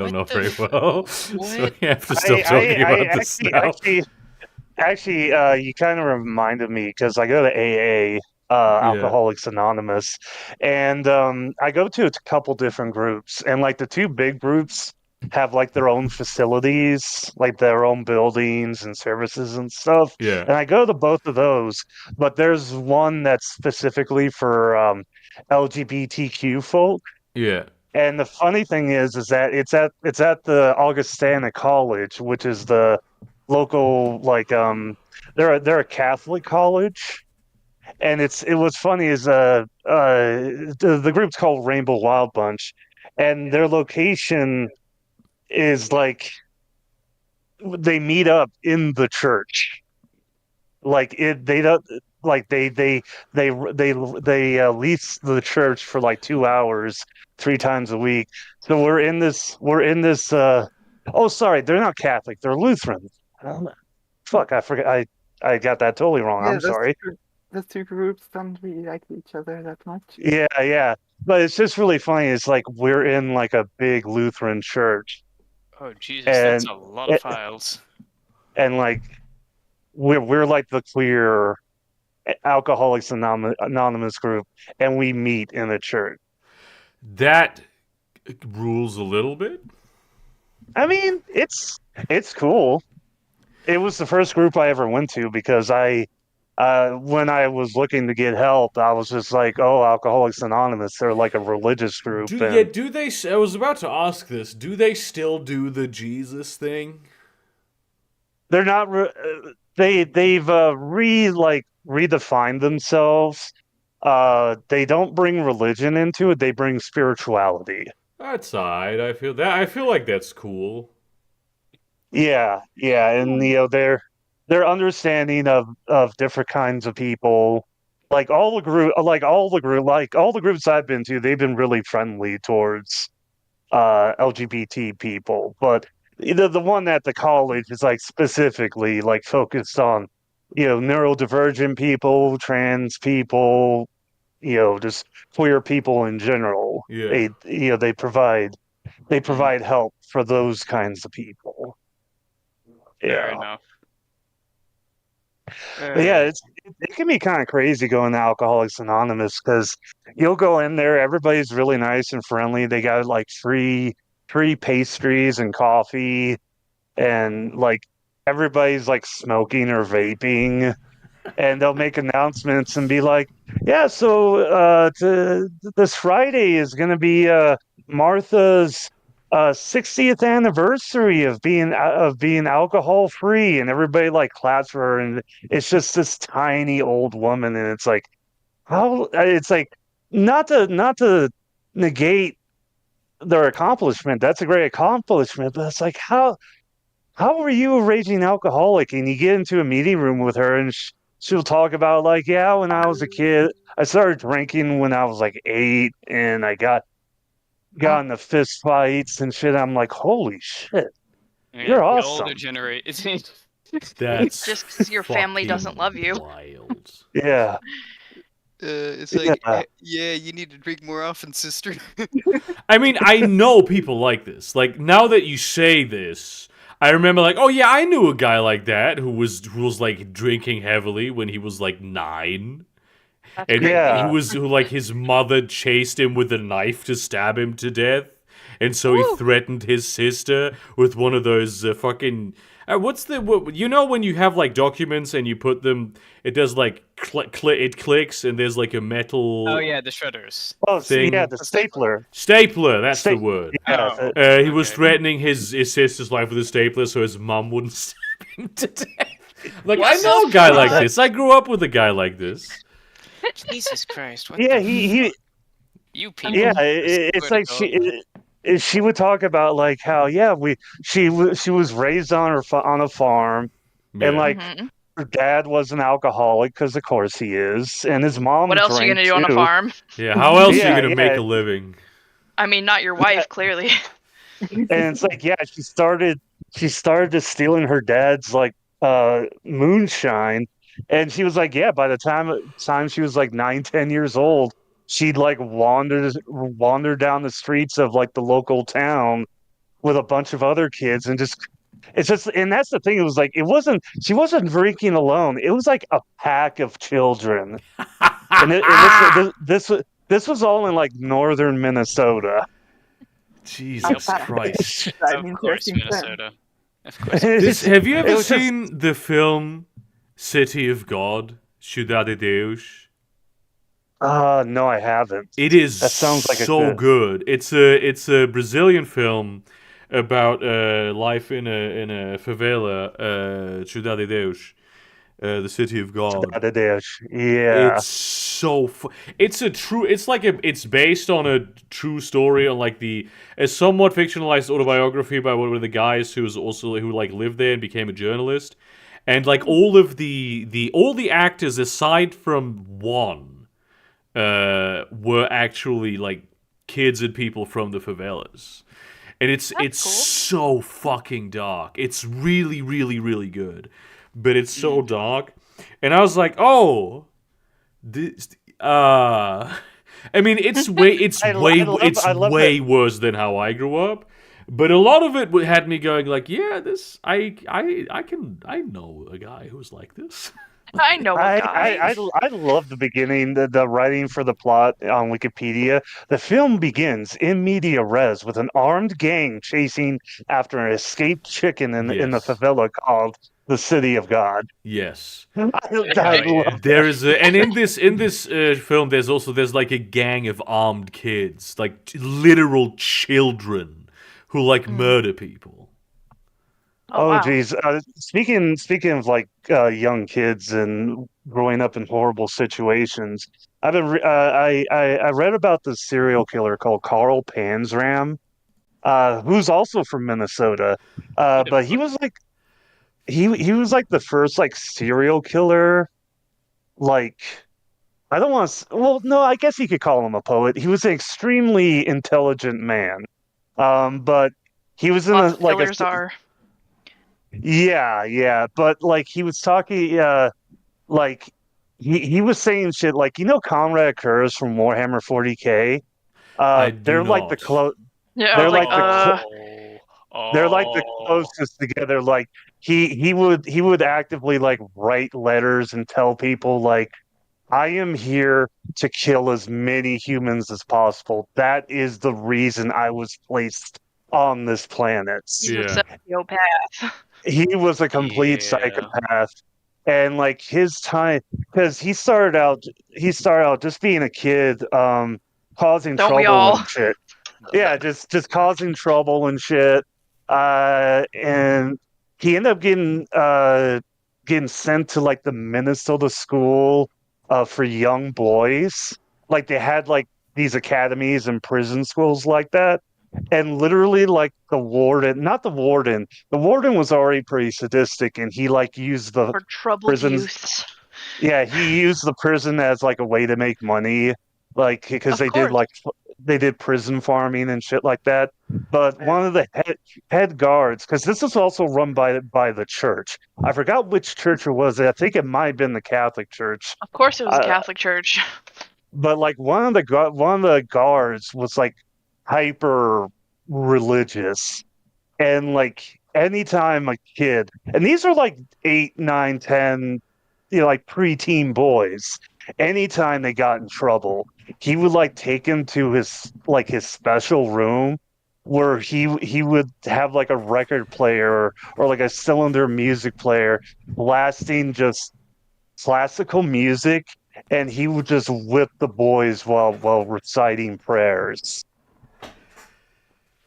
don't What know the very f- well, so What? you have to stop talking I about this now. actually, you kind of reminded me because I go to AA, Yeah, Alcoholics Anonymous, and I go to a couple different groups, and like the two big groups have like their own facilities, like their own buildings and services and stuff. yeah, And I go to both of those, but there's one that's specifically for LGBTQ folk. yeah. And the funny thing is that it's at the Augustana College, which is the local like they're a Catholic college, and it was funny is the group's called Rainbow Wild Bunch, and their location is like they meet up in the church. Like it they don't like they lease the church for like 2 hours 3 times a week. So we're in this oh sorry, they're not Catholic, they're Lutheran. Um, Fuck, I forgot, I got that totally wrong, Yeah, I'm sorry. those two groups don't really like each other that much. Yeah, but it's just really funny, it's like we're in like a big Lutheran church, Oh Jesus, that's and a lot of files. and like we're like the queer Alcoholics Anonymous group, and we meet in a church. That rules a little bit. I mean, it's cool. It was the first group I ever went to because when I was looking to get help, I was just like, oh, Alcoholics Anonymous, they're like a religious group, and Do they? I was about to ask this. Do they still do the Jesus thing? they're not. They've redefined themselves. They don't bring religion into it. They bring spirituality. That's alright. I feel like that's cool. Yeah, and their understanding of different kinds of people, like all the groups I've been to, they've been really friendly towards LGBT people, but the one at the college is like specifically like focused on neurodivergent people, trans people, just queer people in general. Yeah. They provide help for those kinds of people. Fair Yeah. enough. But yeah, it can be kind of crazy going to Alcoholics Anonymous because you'll go in there, everybody's really nice and friendly. They got like free pastries and coffee, and like everybody's like smoking or vaping, and they'll make announcements and be like, "Yeah, so this Friday is going to be Martha's 60th anniversary of being alcohol free," and everybody like claps for her, and it's just this tiny old woman, and it's like how it's like not to negate their accomplishment. That's a great accomplishment, but it's like how are you a raging alcoholic? And you get into a meeting room with her, and she'll talk about like, yeah, when I was a kid, I started drinking when I was like 8, and I got into fist fights and shit. I'm like, holy shit, Yeah, you're the older awesome. generation. That's Just because your family doesn't love you. wild. Yeah, It's like, yeah, yeah, you need to drink more often, sister. I mean, I know people like this. Like now that you say this, I remember like, oh yeah, I knew a guy like that who was like drinking heavily when he was like 9. That's And crazy. Yeah. who like his mother chased him with a knife to stab him to death, and so he Woo. threatened his sister with one of those fucking you know when you have like documents and you put them, it does like it clicks and there's like a metal Oh yeah, the shredders. oh thing. yeah, the stapler. Stapler. That's the Sta- word. Yeah, Oh. He was Okay. threatening his sister's life with a stapler so his mum wouldn't stab him to death. Like What I know the a guy like fuck? this. I grew up with a guy like this. Jesus Christ! What yeah, the he you people? yeah. I It's swear like to God. she would talk about like how she was raised on a farm, and Yeah. like Mhm. her dad was an alcoholic because of course he is, and his mom What else are you drank gonna do on a too. farm? Yeah, how else are Yeah, you gonna make yeah. a living? I mean, not your wife, clearly. And it's like yeah, she started just stealing her dad's like moonshine, and she was like yeah, by the time she was like 9, 10 years old, she'd like wander down the streets of like the local town with a bunch of other kids, and and that's the thing. It was like she wasn't drinking alone. It was like a pack of children, this was all in like northern Minnesota. Jesus Yep. Christ. That Of means course, you're concerned. Minnesota. Of course. Have you It ever was just- seen the film City of God, Ciudad de Deus? No, I haven't. It is That sounds like so good. It's a Brazilian film about life in a favela, Ciudad de Deus, the city of God. The dish. Yeah. It's so it's based on a true story, on like a somewhat fictionalized autobiography by one of the guys who lived there and became a journalist. And like all the actors aside from one were actually like kids and people from the favelas. And it's cool. so fucking dark. It's really, really, really good. But it's so dark. And I was like, oh, this I mean it's way worse than how I grew up. But a lot of it had me going like, yeah, I know a guy who's like this. I know a guy. I love the beginning, the writing for the plot on Wikipedia. The film begins in media res with an armed gang chasing after an escaped chicken in the Yes. favela called the City of God. Yes. I love There is and in this film there's like a gang of armed kids, like literal children who like murder people. Oh, Oh, wow. geez. Speaking of like young kids and growing up in horrible situations, I've been I read about this serial killer called Carl Panzram, who's also from Minnesota. But he was like he was like the first like serial killer. Like I don't want to. Well, no, I guess you could call him a poet. He was an extremely intelligent man. But he was in Lots a of like a killers are. Yeah, but like he was talking, like he was saying shit like Conrad Kurz from Warhammer 40K. I do They're like the not. close. Yeah, I They're was like like, they're like the closest together. Like he would actively like write letters and tell people like I am here to kill as many humans as possible. That is the reason I was placed on this planet. he's Yeah. a sociopath. He was a complete Yeah. psychopath, and like his time, because he started out just being a kid, causing Don't we trouble all? and shit. Yeah, just causing trouble and shit. And he ended up getting sent to like the Minnesota school for young boys. Like they had like these academies and prison schools like that. And literally, like not the warden was already pretty sadistic, and he like used the For troubled prisons. youths. Yeah, he used the prison as like a way to make money, like because Of course. they did prison farming and shit like that. But one of the head guards, because this was also run by the church. I forgot which church it was. I think it might have been the Catholic Church. Of course it was a Uh, Catholic church. But like one of the guards was like hyper religious, and like anytime a kid, and these are like 8, 9, 10, like preteen boys, anytime they got in trouble, he would like take him to his special room where he would have like a record player or like a cylinder music player blasting just classical music, and he would just whip the boys while reciting prayers.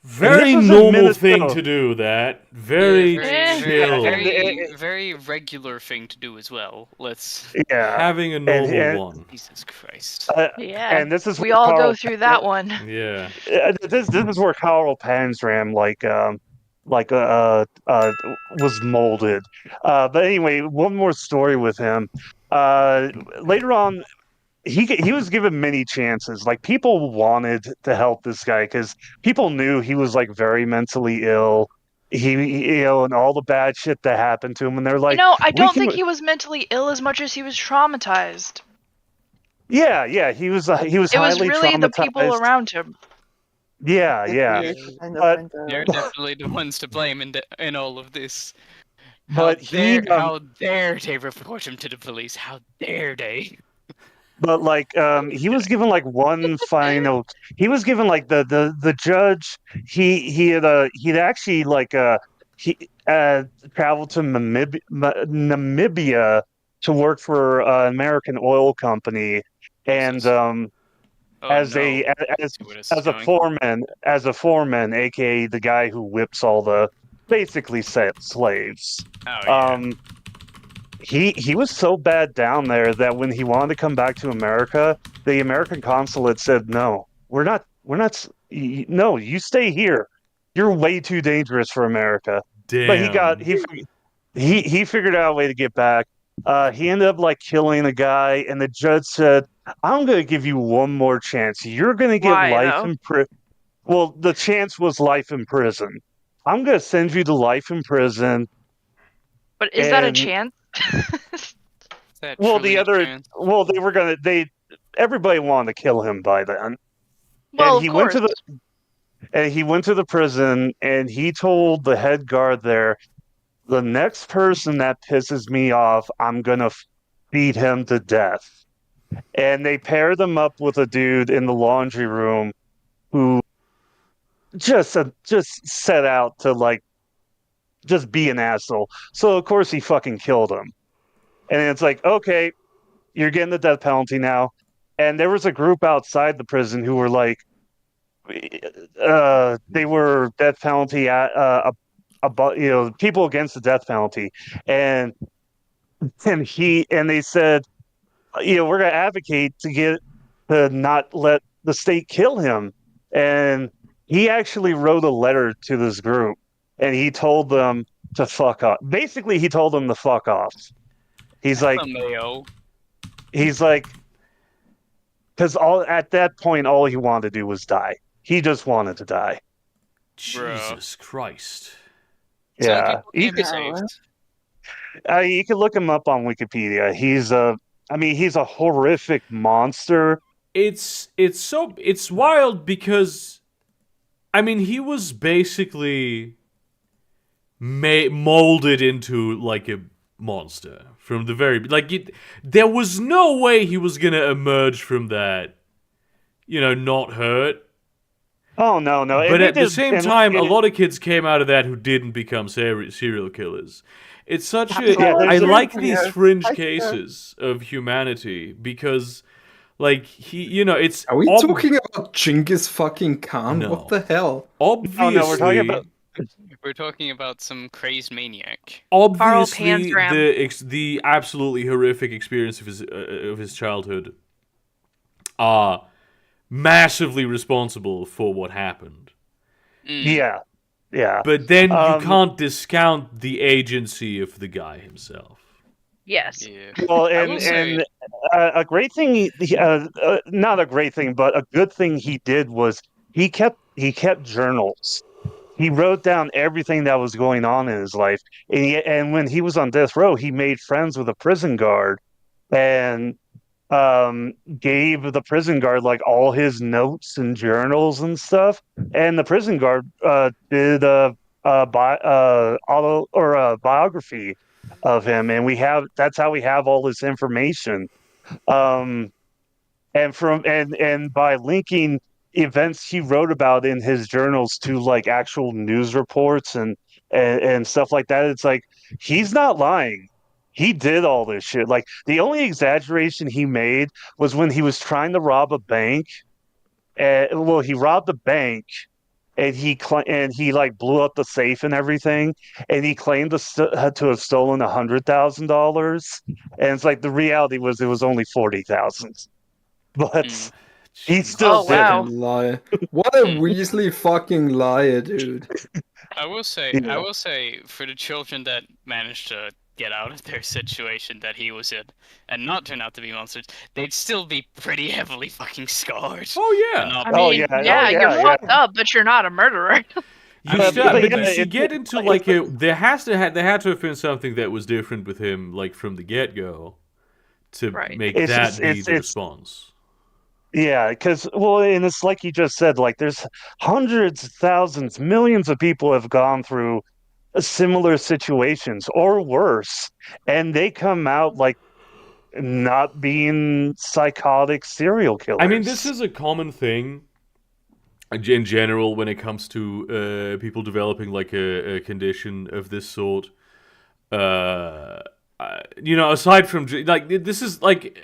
Very was in normal thing Minnesota. to do. That very Yeah, chill. Very regular thing to do as well. Let's. Yeah. Having a normal and- one. Jesus Christ. Yeah. And this is We where all go Carl- through that one. Yeah. This is where Carl Panzram was molded. But anyway, one more story with him. Later on, he was given many chances. Like people wanted to help this guy because people knew he was like very mentally ill. And all the bad shit that happened to him, and they're like, I "We don't can-" think he was mentally ill as much as he was traumatized. Yeah, he was It was highly really the people traumatized. around him. Yeah, yeah. Kind But of They're definitely the ones to blame in all of this. but he How dare they report him to the police? How dare they? but like he was given like one final he was given like the judge he'd actually like he traveled to Namibia to work for an American oil company and Jesus. Oh as no. a as See where this is as a going. foreman, aka the guy who whips all the basically set slaves. Oh yeah. He was so bad down there that when he wanted to come back to America, the American consulate said, "No, no, you stay here. You're way too dangerous for America." But Damn. he figured out a way to get back. He ended up like killing a guy, and the judge said, "I'm going to give you one more chance. You're going to get Why life though? in prison." Well, the chance was life in prison. I'm going to send you to life in prison, But is that a and chance? Is that well, truly the a other, chance? well, everybody wanted to kill him by then. Well, And of he went course. to the prison and he told the head guard there, the next person that pisses me off, I'm gonna beat him to death. And they paired him up with a dude in the laundry room who just set out to like just be an asshole. So of course he fucking killed him. And it's like, okay, you're getting the death penalty now. And there was a group outside the prison who were like, they were death penalty about people against the death penalty, and they said, we're going to advocate to not let the state kill him. And he actually wrote a letter to this group, and he told them to fuck off. Basically, he told them to fuck off. He's like, Mayo. because all at that point, all he wanted to do was die. He just wanted to die. Jesus Christ. Some Yeah, people can't be saved. you can look him up on Wikipedia. He's a horrific monster. It's wild because he was basically molded into like a monster from the very there was no way he was gonna emerge from that not hurt. Oh no. But at the same time, a lot of kids came out of that who didn't become serial killers. It's such a I like these fringe cases of humanity because it's Are we talking about Genghis fucking Khan? No. What the hell? obviously we're talking about We're talking about some crazed maniac. obviously Panzram. the absolutely horrific experience of his childhood are massively responsible for what happened. Mm. Yeah. But then you can't discount the agency of the guy himself. Yes. Yeah. Well, I will say- and a great thing, not a great thing, but a good thing he did was he kept journals. He wrote down everything that was going on in his life, and when he was on death row, he made friends with a prison guard, and gave the prison guard like all his notes and journals and stuff. And the prison guard did a biography of him, and that's how we have all this information. And by linking events he wrote about in his journals to like actual news reports and stuff like that, it's like he's not lying. He did all this shit. Like the only exaggeration he made was when he was trying to rob a bank. He robbed the bank, and he like blew up the safe and everything, and he claimed to have stolen $100,000. And it's like the reality was it was only 40,000. But he still Oh, did wow. it. Liar. What a Weasley fucking liar, dude. I will say, for the children that managed to get out of their situation that he was in and not turn out to be monsters, they'd still be pretty heavily fucking scarred. Oh yeah. And not- I mean, you're fucked up, but you're not a murderer. You get into like there had to have been something that was different with him, like from the get go, to Right. make It's that just- be it's- the it's- response. Yeah, because and it's like you just said, like there's hundreds, thousands, millions of people have gone through similar situations or worse, and they come out like not being psychotic serial I mean, this killers. is a common thing in general when it comes to people developing like a condition of this sort. Aside from like this is like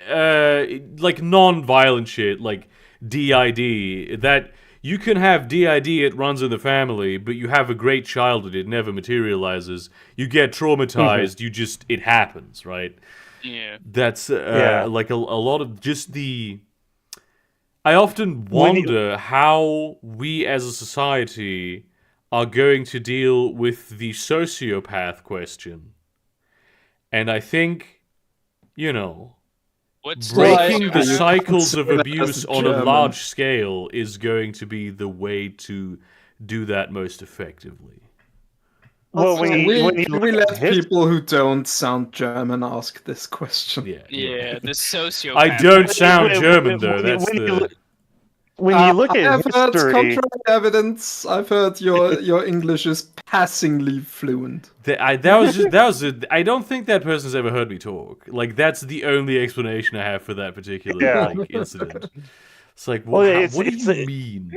non-violent shit like DID that you can have DID, it runs in the family, but you have a great childhood, it never materializes. You get traumatized, it happens, right? Yeah. That's Yeah. like a lot of just the. I often When you- wonder how we as a society are going to deal with the sociopath question. And I think, What's breaking Why the are you cycles of considered as abuse a on a German? large scale is going to be the way to do that most effectively. Well, Also, when you Can look we at let his- people who don't sound German ask this question? Yeah, the sociopath. I don't sound when- German though. when- That's when you the. look- when you look I at have heard history, contrary evidence. I've heard your English is passingly fluent. I don't think that person's ever heard me talk. Like that's the only explanation I have for that particular Yeah. incident. It's like, Well, what do you mean?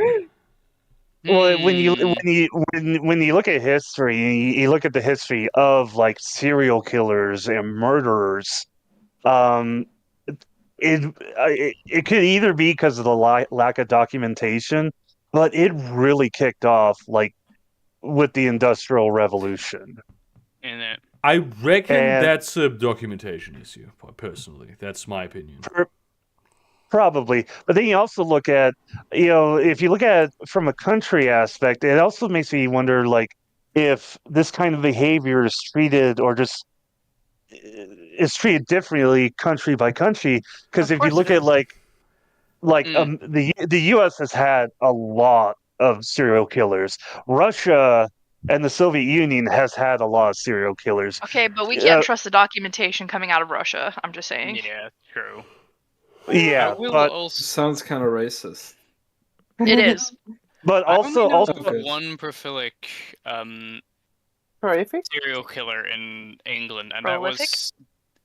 well, when you Hmm. when you look at history, you look at the history of like serial killers and murderers. Um, it could either be because of the lack of documentation, but it really kicked off like with the Industrial Revolution. And it, I reckon And- that's a documentation issue. Personally, that's my opinion. Probably. But then you also look at, if you look at it from a country aspect, it also makes me wonder, like, if this kind of behavior is treated or just is treated differently country by country. Because Of if you course look it at is. the U.S. has had a lot of serial killers. Russia and the Soviet Union has had a lot of serial killers. Okay, but we can't trust the documentation coming out of Russia. I'm just saying. yeah, true. Yeah, I will but also. Sounds kind of racist. It is. but I also only know also of Okay. one prolific Horrific? serial killer in England, and Prolific? that was.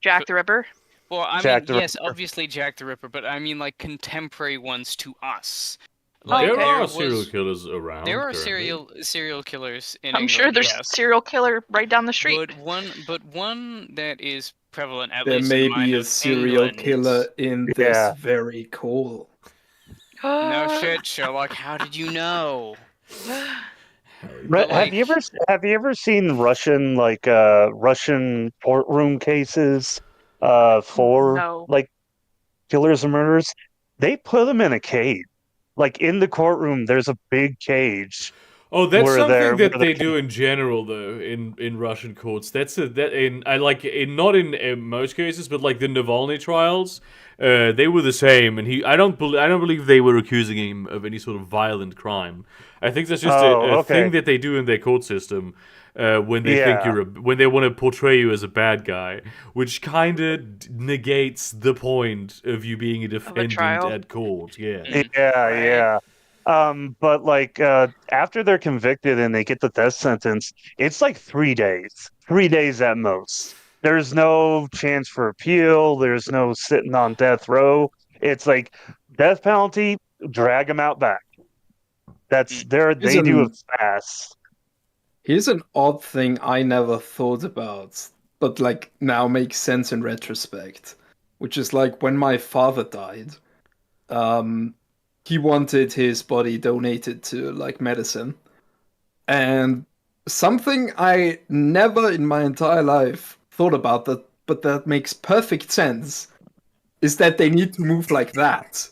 Jack the Ripper. Well, I Jack mean, the yes, Ripper. obviously Jack the Ripper, but I mean like contemporary ones to us. Oh, Like There okay. are was- serial killers around. There are currently. serial killers in I'm England. sure there's yes. serial killer right down the street. But one that is prevalent, at There least may in mind be a of serial England. killer in this Yeah. very call. No shit, Sherlock. How did you know? Have like- you ever seen Russian Russian courtroom cases for No. like killers and murderers? They put them in a cage. Like in the courtroom, there's a big cage. Oh, that's Where something they're- that where they they're- do in general, though, in Russian courts. That's not in most cases, but like the Navalny trials, they were the same, and I don't believe they were accusing him of any sort of violent crime. I think that's just Oh, a okay. thing that they do in their court system when they think Yeah. when they want to portray you as a bad guy, which kind of negates the point of you being a defendant trial. at court. Yeah. Yeah, Right. yeah. But like after they're convicted and they get the death sentence, it's like 3 days. 3 days at most. There's no chance for appeal. There's no sitting on death row. It's like death penalty, drag them out back. They do it fast. Here's an odd thing I never thought about, but like now makes sense in retrospect, which is like when my father died, he wanted his body donated to like medicine. And something I never in my entire life thought about that, but that makes perfect sense, is that they need to move like that.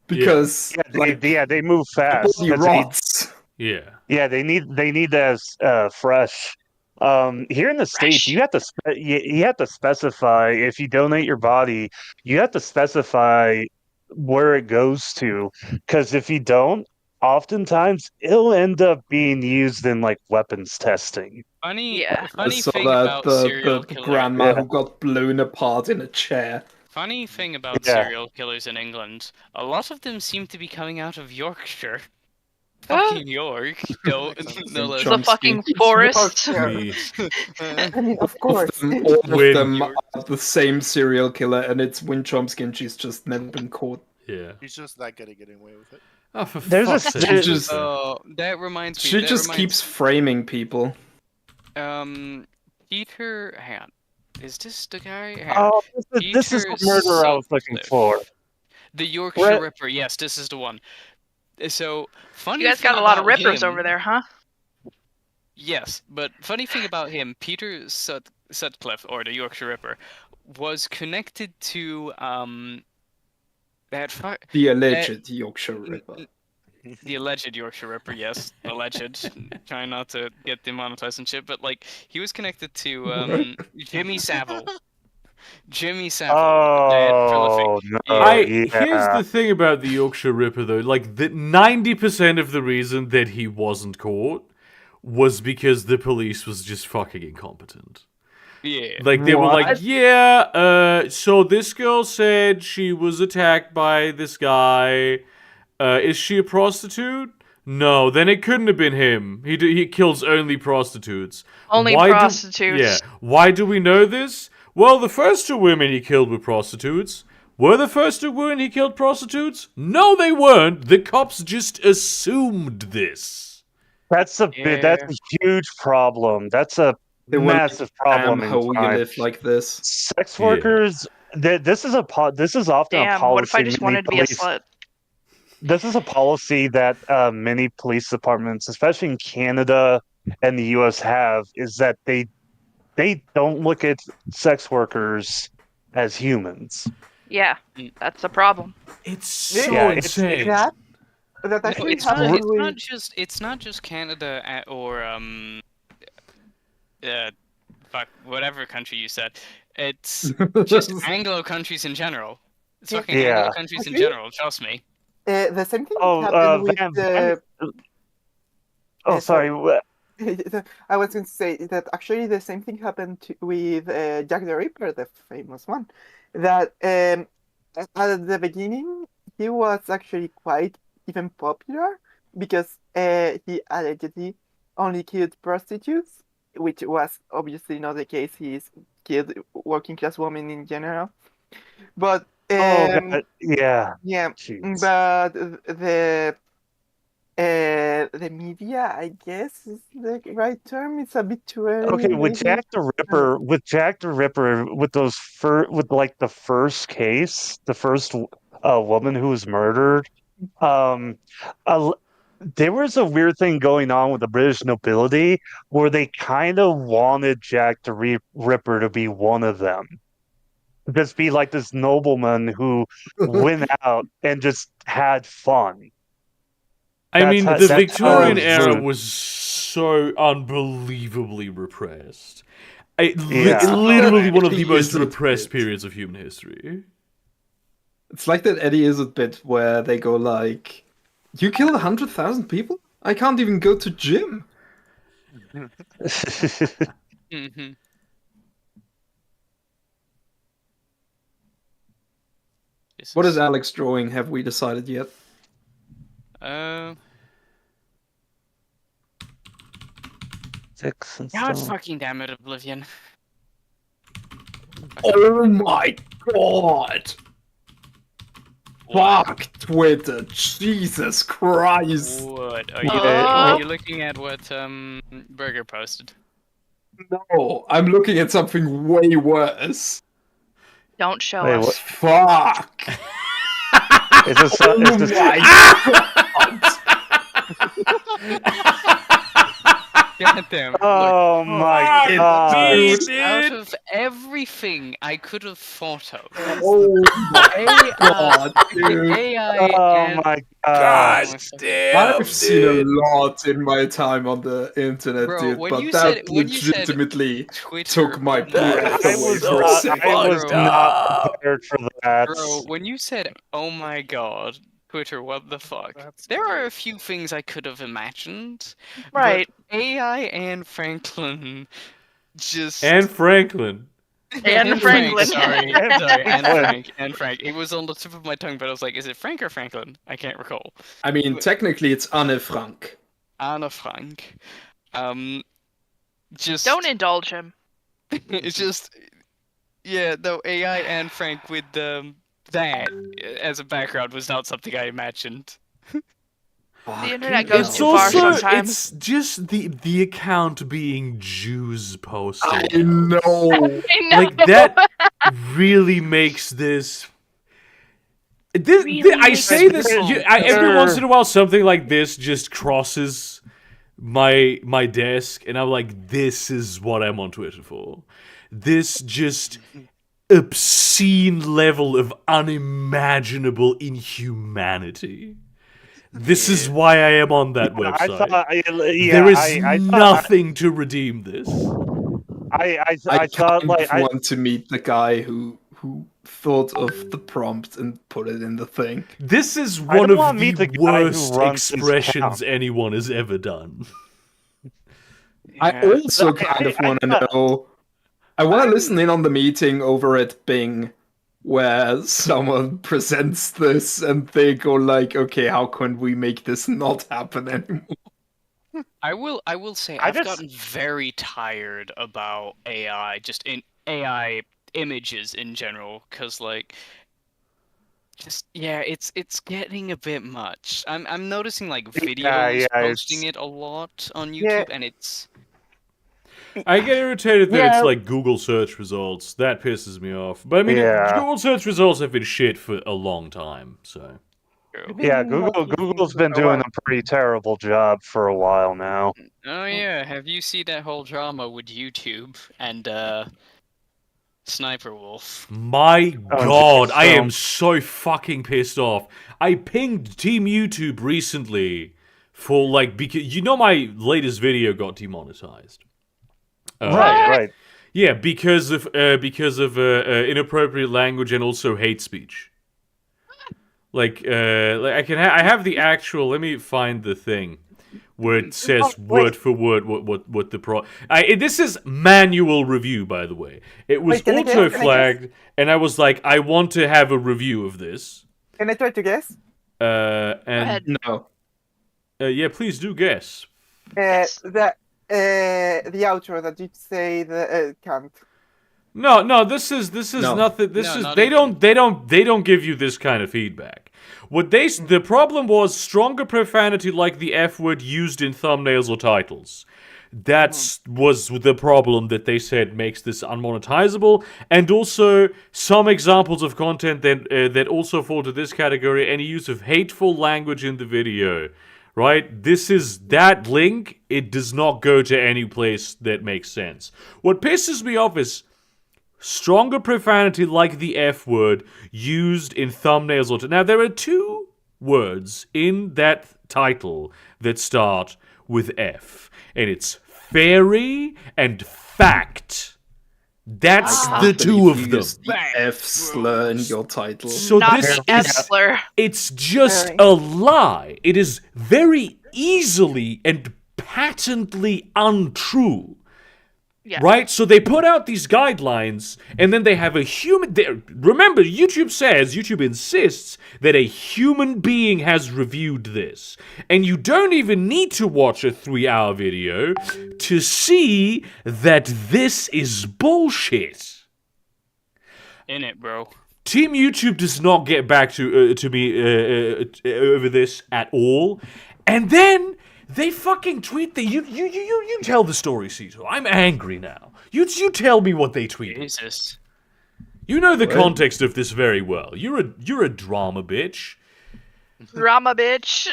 Because They move fast. body 'cause they- rots. Yeah. Yeah, they need that fresh. Here in the States, Fresh. you have to you have to specify if you donate your body, you have to specify where it goes to, because if you don't, oftentimes it'll end up being used in like weapons testing. Funny, Yeah. funny So thing that about serial the killer. grandma Yeah. who got blown apart in a chair. Funny thing about Yeah. serial killers in England, a lot of them seem to be coming out of Yorkshire. Huh? Fucking York. No, no less. The Chomsky. fucking forest. Me. I mean, of course. All of Win. them are the same serial killer, and it's Win Chomsky, and she's just never been caught. Yeah. He's just that good at getting away with it. Oh, for There's a fuck's sake. st- Just- Oh, that reminds me. She that just reminds- keeps framing people. Peter, hang on. Is this the guy? Hang on. Oh, this is the murderer I was looking for. The Yorkshire What? Ripper. Yes, this is the one. So funny. You guys thing got a lot of about rippers him- over there, huh? Yes, but funny thing about him, Peter Sutcliffe, or the Yorkshire Ripper, was connected to that The alleged Yorkshire Ripper. the alleged Yorkshire Ripper. Yes, alleged. Trying not to get demonetized and shit, but like he was connected to Jimmy Savile. Jimmy Savile. Oh, no. Here's the thing about the Yorkshire Ripper, though. Like, 90% of the reason that he wasn't caught was because the police was just fucking incompetent. Yeah. Like, they were like, What? yeah, so this girl said she was attacked by this guy. Is she a prostitute? No, then it couldn't have been him. He kills only prostitutes. Only Why do- prostitutes. Yeah. Why do we know this? Well, the first 2 women he killed were prostitutes. Were the first 2 women he killed prostitutes? No, they weren't. The cops just assumed this. That's a huge problem. That's a They were massive problem Damn, in how you crime. live like this. Sex Yeah. workers. This is often a Damn, policy. what if I just many wanted to be a police- slut? This is a policy that many police departments, especially in Canada and the U.S., have, is that they don't look at sex workers as humans. Yeah, that's a problem. It's so Yeah, it's- insane. That No, actually it's not. happened It's not just Canada or fuck whatever country you said. It's just Anglo countries in general. It's Yeah. fucking Yeah. Anglo countries in Actually- general. Trust me. the same thing Oh, happened with Oh, sorry. I was going to say that actually the same thing happened with Jack the Ripper, the famous one. That at the beginning he was actually quite even popular because he allegedly only killed prostitutes, which was obviously not the case. He's killed working class women in general. But God, yeah. yeah, Jeez. but the media, I guess, is the right term. It's a bit too early. Okay, with maybe. Jack the Ripper, with the first case, the first woman who was murdered, there was a weird thing going on with the British nobility where they kind of wanted Jack the Ripper to be one of them. Just be like this nobleman who went out and just had fun. I That's mean, how- the that's Victorian how era rude. was so unbelievably repressed. It's Yeah. literally one of the It most is a repressed bit. periods of human history. It's like that Eddie Izzard bit where they go like, "You killed 100,000 people? I can't even go to gym." Mm-hmm. What is Alex drawing? Have we decided yet? Six and God stuff. fucking damn it, Oblivion. Oh my god! Fuck Twitter! Jesus Christ! What? Yeah. Are you looking at what Burger posted? No, I'm looking at something way worse. Don't show Wait, us. what? Fuck! Is this, Oh is this my god! God damn. Oh my Fuck, god. dude. Out of everything I could have thought of, Oh my AI, god, dude! AI Oh and my god. damn, I've seen a lot in my time on the internet, Bro, dude, when but you that said- when you said legitimately Twitter. took my breath I away was for a not, second. I was Bro. not prepared for that. Bro, when you said, "Oh my god," Twitter, what the fuck? There are a few things I could have imagined. Right. But AI and Franklin just And Franklin. And Franklin. Sorry, And sorry, and Franklin. Frank, and Frank. It was on the tip of my tongue, but I was like, is it Frank or Franklin? I can't recall. I mean, technically it's Anne Frank. Anna Frank. Just Don't indulge him. it's just yeah, no AI and Frank with that as a background was not something I imagined. The internet goes It's too far also sometimes. it's just the account being Jews posting. I know. I know. Like that really makes this. Really I makes say it this difficult. every once in a while. Something like this just crosses my desk, and I'm like, "This is what I'm on Twitter for." This just obscene level of unimaginable inhumanity. This is why I am on that I website. thought, There is I thought, nothing to redeem this. I I thought kind like of want to meet the guy who thought of the prompt and put it in the thing. This is I one don't wanna of meet the the guy who worst runs this expressions account. anyone has ever done. I also kind of I want to thought- know. I want to listen in on the meeting over at Bing, where someone presents this and they go like, "Okay, how can we make this not happen anymore?" I will say I I've just- gotten very tired about AI, just in AI images in general, because like it's getting a bit much. I'm noticing like videos posting it a lot on YouTube, and it's I get irritated that Yeah. it's like Google search results. That pisses me off. But I mean, Yeah. Google search results have been shit for a long time, so. Yeah, Google's been doing a pretty terrible job for a while now. Oh yeah, have you seen that whole drama with YouTube and Sniper Wolf? My Oh, god, I am films. so fucking pissed off. I pinged Team YouTube recently for like, because you know my latest video got demonetized. Right. Yeah, because of inappropriate language and also hate speech. Like I have the actual. Let me find the thing where it says word for word what the this is manual review, by the way. It was Wait, can I guess? auto flagged, and I was like, I want to have a review of this. Can I try to guess? And ahead. No. Yeah, please do guess. The outro that you say the can't. No, this is No. nothing. This No, is not they even. don't give you this kind of feedback. The problem was stronger profanity like the F word used in thumbnails or titles. That was the problem that they said makes this unmonetizable, and also some examples of content that also fall to this category. Any use of hateful language in the video. Right? This is that link. It does not go to any place that makes sense. What pisses me off is stronger profanity like the F word used in thumbnails or now there are two words in that title that start with F, and it's fairy and fact. That's the two of them. Use the F slur in your title. So Not this the F is slur. it's just Very. a lie. It is very easily and patently untrue. Yeah. Right? So they put out these guidelines, and then they have a human. Remember, YouTube insists that a human being has reviewed this. And you don't even need to watch a 3-hour video to see that this is bullshit. In it, bro. Team YouTube does not get back to me over this at all. And then they fucking tweet you tell the story, Cito. I'm angry now. You tell me what they tweeted. Jesus. You know the context of this very well. You're a drama bitch. Drama bitch.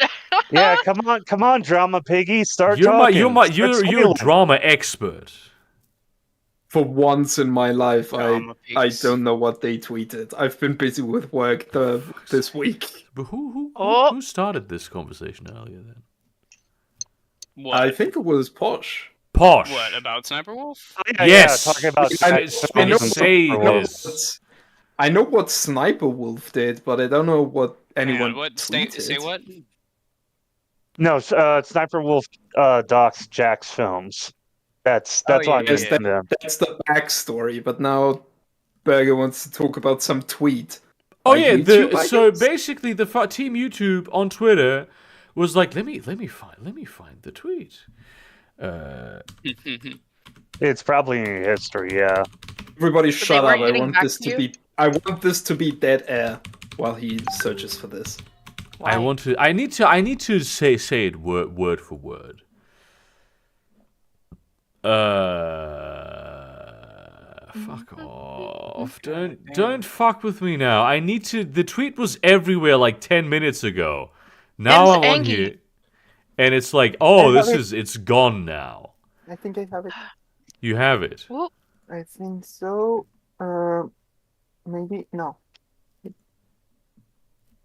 Yeah, come on, drama piggy, start You're talking. you're a drama expert. For once in my life, Drama I pigs. don't know what they tweeted. I've been busy with work this week. But Oh. who started this conversation earlier then? What? I think it was Posh. Posh. What about Sniper Wolf? Yes. talking about I Sniper say Wolf. this. I know what Sniper Wolf did, but I don't know what anyone What? tweeted. Say what? No, Sniper Wolf docs Jack's films. That's Oh, what I'm yeah, missing yeah. them. That's the backstory, but now Berger wants to talk about some tweet. Oh by yeah, YouTube, I guess? basically the Team YouTube on Twitter was like, let me find the tweet. It's probably in history, yeah. Everybody they shut weren't up. getting back to you? I want this to be dead air while he searches for this. I need to say it word for word. Fuck off. Don't fuck with me now. I need to. The tweet was everywhere like 10 minutes ago. Now Ben's I'm on angry. here. And it's like, oh, I have it's gone now. I think I have it. You have it. Well, I think so. Maybe no.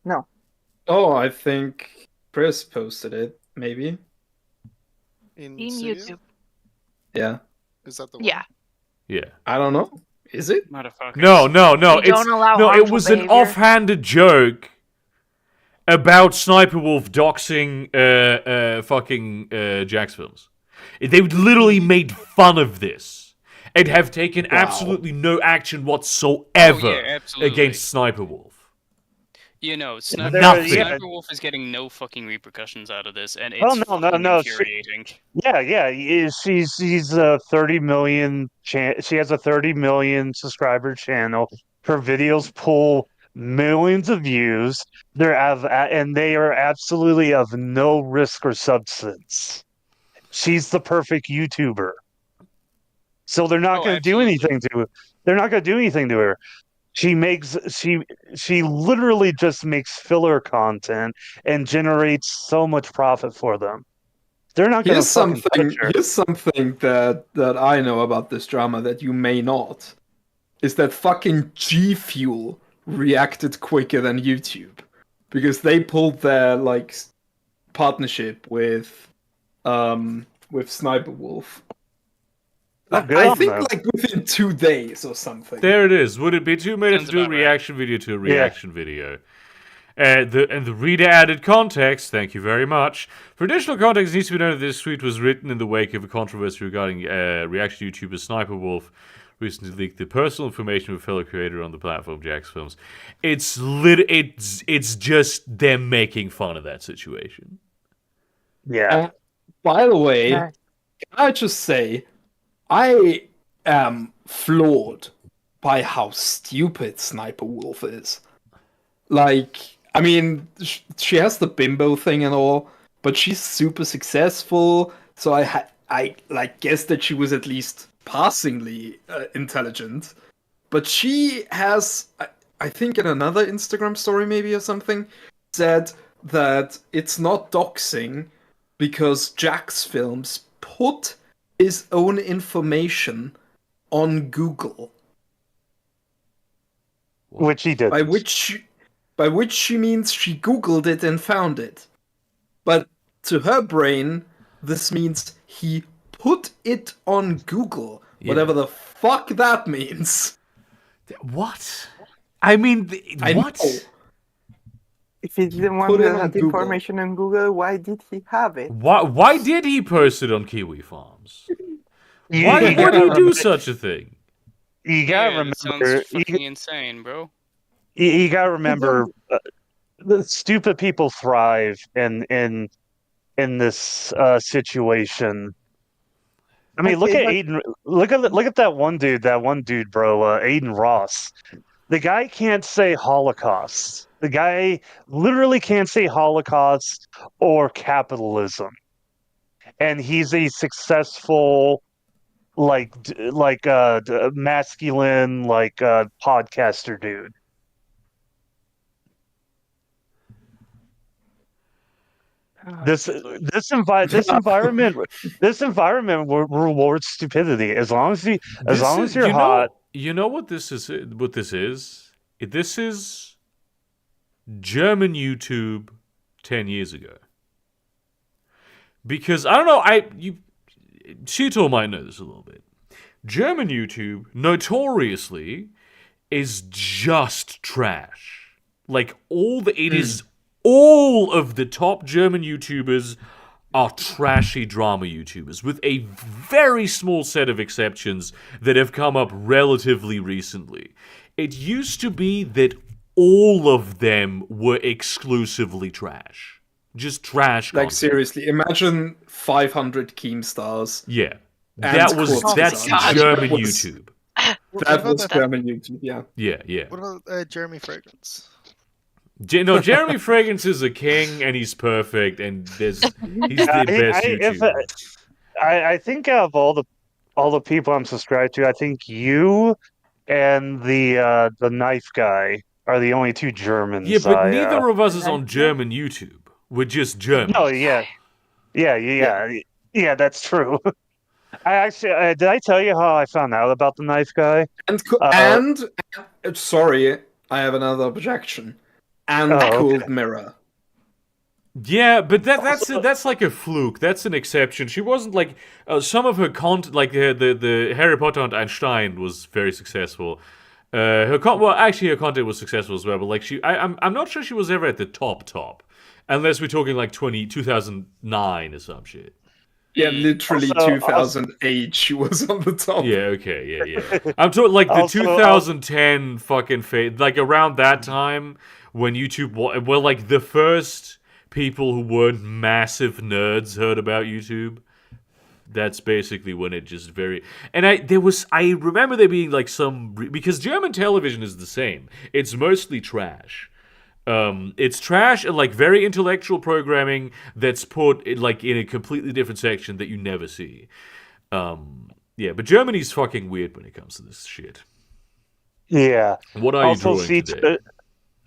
No. Oh, I think Chris posted it, maybe. In in Cydia? YouTube. Yeah. Is that the one? Yeah. Yeah. I don't know. Is it? Motherfuckers. No. We It's don't allow no. It harmful was an behavior. offhanded joke about Sniper Wolf doxing fucking Jax films. They literally made fun of this and have taken absolutely no action whatsoever absolutely. against Sniper Wolf. You know, Nothing. Sniper Wolf is getting no fucking repercussions out of this, and it's Oh, no, fucking no. infuriating. Yeah. She's a 30 million. She has a 30 million subscriber channel. Her videos pull millions of views. And they are absolutely of no risk or substance. She's the perfect YouTuber. So they're not Oh, going to do absolutely. anything to her. They're not going to do anything to her. She literally just makes filler content and generates so much profit for them. They're not going to fucking touch her. Here's something that I know about this drama that you may not. Is that fucking G Fuel reacted quicker than YouTube. Because they pulled their like partnership with Sniper Wolf. Oh, good I on think them. like within 2 days or something. There it is. Would it be too minutes Sounds to do a about right. reaction video to a reaction video? The reader added context, thank you very much. For additional context, it needs to be noted that this tweet was written in the wake of a controversy regarding reaction YouTuber Sniper Wolf recently leaked the personal information of a fellow creator on the platform Jax Films. It's just them making fun of that situation. Yeah. By the way, Yeah. can I just say, I am floored by how stupid Sniper Wolf is. Like, I mean, she has the bimbo thing and all, but she's super successful. So I like guess that she was at least passingly intelligent. But she has, I think, in another Instagram story maybe or something, said that it's not doxing because Jax Films put his own information on Google, Which he did. by which she means she Googled it and found it. But to her brain, this means he put it on Google, whatever the fuck that means. What? I mean, I what? know. If he's the one Put it that on had Google. information on Google, why did he have it? Why did he post it on Kiwi Farms? You Why would gotta he do remember- such a thing? You gotta Yeah, that remember. sounds fucking insane, bro. You gotta remember. The stupid people thrive in this situation. I mean, look Okay, at but- Aiden. Look at that one dude, bro. Aiden Ross. The guy can't say Holocaust. The guy literally can't say Holocaust or capitalism, and he's a successful, masculine, podcaster dude. This environment rewards stupidity. As long as you're hot. You know what this is? What this is? This is German YouTube 10 years ago. Because I don't know, Cheetor might know this a little bit. German YouTube notoriously is just trash. Like all of the top German YouTubers are trashy drama YouTubers, with a very small set of exceptions that have come up relatively recently. It used to be that all of them were exclusively trash. Just trash Like content. seriously, imagine 500 Keemstars. Yeah. And That's God. German That was- YouTube. That about was that- German YouTube, yeah. Yeah. What about Jeremy Fragrance? No, Jeremy Fragrance is a king, and he's perfect, and he's the best YouTuber. I think out of all the people I'm subscribed to, I think you and the knife guy are the only two Germans. Yeah, but neither of us is on German YouTube. We're just German. Oh yeah, yeah. That's true. I actually did I tell you how I found out about the knife guy? And sorry, I have another objection. And Cold Mirror. Yeah, but that's like a fluke. That's an exception. She wasn't like some of her content, like the Harry Potter and Einstein was very successful. Her content was successful as well. But like I'm not sure she was ever at the top, unless we're talking like 2009 or some shit. Yeah, literally Also- 2008 she was on the top. Yeah, okay, yeah. I'm talking like the 2010 fucking like around that time when YouTube were like the first people who weren't massive nerds heard about YouTube. That's basically when it just very and I remember there being like some because German television is the same. It's mostly trash. It's trash and like very intellectual programming that's put in a completely different section that you never see. Yeah, but Germany's fucking weird when it comes to this shit. Yeah. What are you drawing today?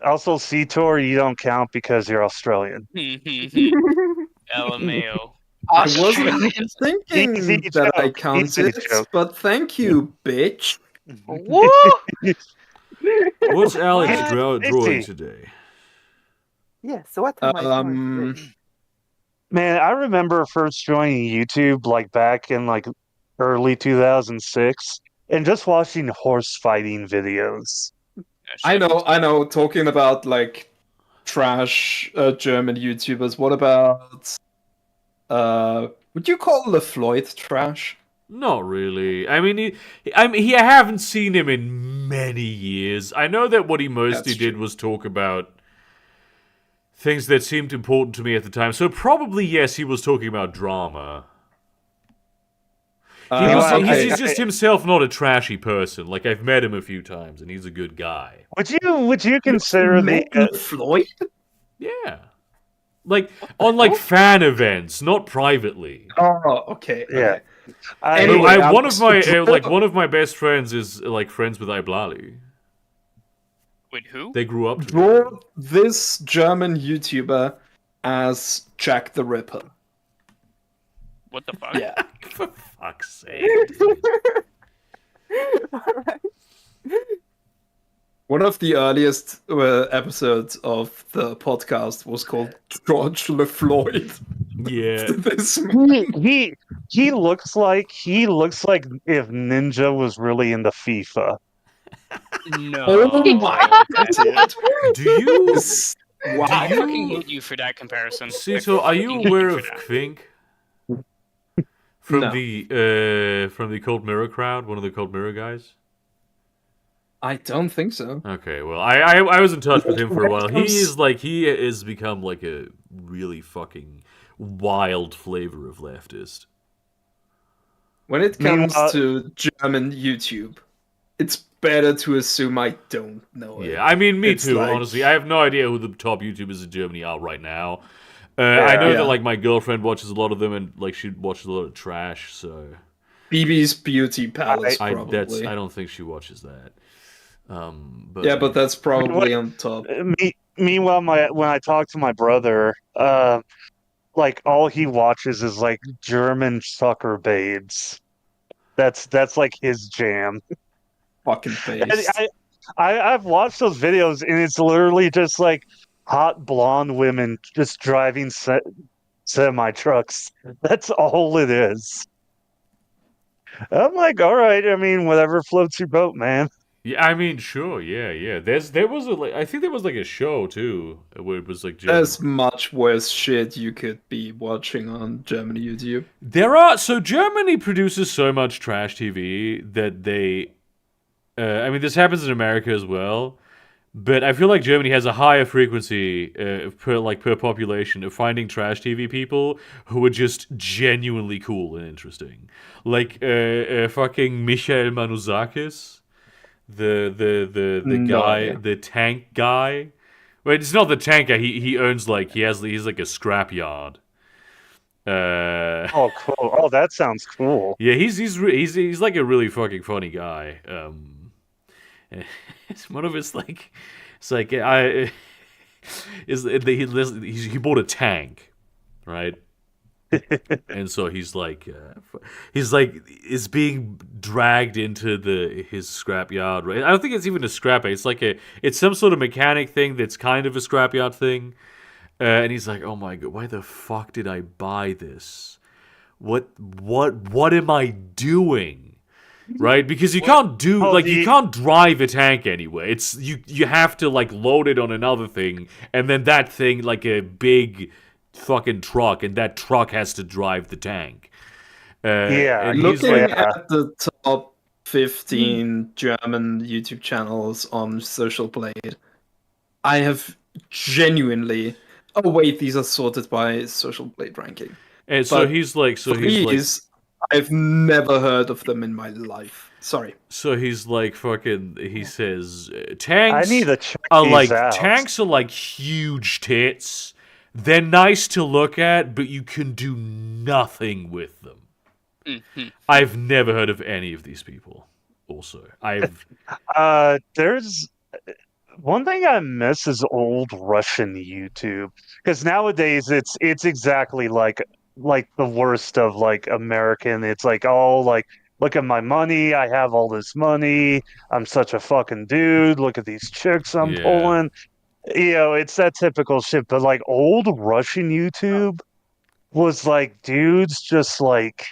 Also, CTOR, you don't count because you're Australian. LMAO. I wasn't Australian. thinking Easy that I joke, counted, easy joke. but thank you, bitch. Woo! What's Alex What? drawing today? Yeah, so what am I doing today? Man, I remember first joining YouTube like back in like early 2006 and just watching horse fighting videos. I know. Talking about like trash German YouTubers. What about would you call LeFloid trash? Not really. I mean, I haven't seen him in many years. I know that what he mostly did was talk about things that seemed important to me at the time. So probably yes, he was talking about drama. He's just himself not a trashy person. Like I've met him a few times, and he's a good guy. Would you consider the LeFloid? Yeah, like on like fan events, not privately. Oh, okay. Yeah. Anyway, one of my best friends is like friends with Iblali. Wait, who? They grew up together. Draw this German YouTuber as Jack the Ripper. What the fuck? Yeah. For fuck's sake. Alright. One of the earliest episodes of the podcast was called George LeFloid. Yeah. This he looks like if Ninja was really into FIFA. No. Oh my That's it. Do you Wow. I fucking hate you for that comparison. Sito, are you fucking hate aware for of that. Kvink? From No. the Cold Mirror crowd, one of the Cold Mirror guys? I don't think so. Okay, well, I was in touch with him for a while. What He has become like a really fucking wild flavor of leftist. When it comes Meanwhile- to German YouTube, it's better to assume I don't know it. Yeah, I mean, me It's too, like- honestly. I have no idea who the top YouTubers in Germany are right now. I know Yeah. that, like, my girlfriend watches a lot of them, and, like, she watches a lot of trash, so... BB's Beauty Palace, I probably. don't think she watches that. But Yeah, but that's probably on top. Meanwhile, when I talk to my brother, like all he watches is like German sucker babes. That's like his jam. Fucking face. I've watched those videos and it's literally just like hot blonde women just driving semi trucks. That's all it is. I'm like, all right. I mean, whatever floats your boat, man. Yeah, I mean, sure, yeah. I think there was like a show too where it was like There's much worse shit you could be watching on German YouTube. Germany produces so much trash TV that they. I mean, this happens in America as well, but I feel like Germany has a higher frequency per population of finding trash TV people who are just genuinely cool and interesting, like fucking Michael Manuzakis. The guy, No. the tank guy. Wait, it's not the tank guy. He owns like he's like a scrap yard. Oh, cool. Oh, that sounds cool. Yeah, he's like a really fucking funny guy. It's one of his like, it's like he bought a tank, right? And so he's like is being dragged into his scrapyard. Right? I don't think it's even a scrapyard. It's some sort of mechanic thing that's kind of a scrapyard thing. And he's like, oh my god, why the fuck did I buy this? What am I doing? Right? Because you can't do you can't drive a tank anywhere. It's you have to like load it on another thing, and then that thing like a big fucking truck, and that truck has to drive the tank. Yeah, Looking like, at the top 15 German YouTube channels on Social Blade, I have genuinely. Oh wait, these are sorted by Social Blade ranking. And so he's like, I've never heard of them in my life. Sorry. So he's like fucking. He says tanks I need to check are these like out. tanks are like huge tits. They're nice to look at, but you can do nothing with them. Mm-hmm. I've never heard of any of these people. Also, There's one thing I miss is old Russian YouTube, because nowadays it's exactly like the worst of like American. It's like all like, look at my money, I have all this money, I'm such a fucking dude. Look at these chicks I'm pulling. It's that typical shit. But like old Russian YouTube was like dudes just like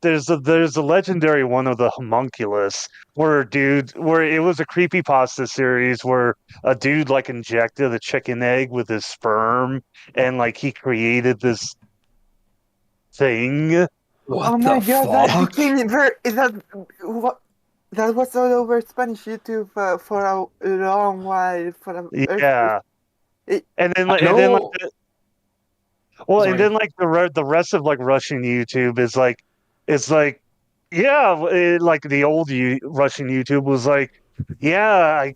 there's a legendary one of the homunculus where it was a creepypasta series where a dude like injected a chicken egg with his sperm, and like he created this thing. What Oh my the god, that fuck? became very. Is that what? That was all over Spanish YouTube for a long while. Yeah. It- And then I and then like know- well, Sorry. and then like the rest of like Russian YouTube is like, it's like, yeah, like the old Russian YouTube was like, yeah,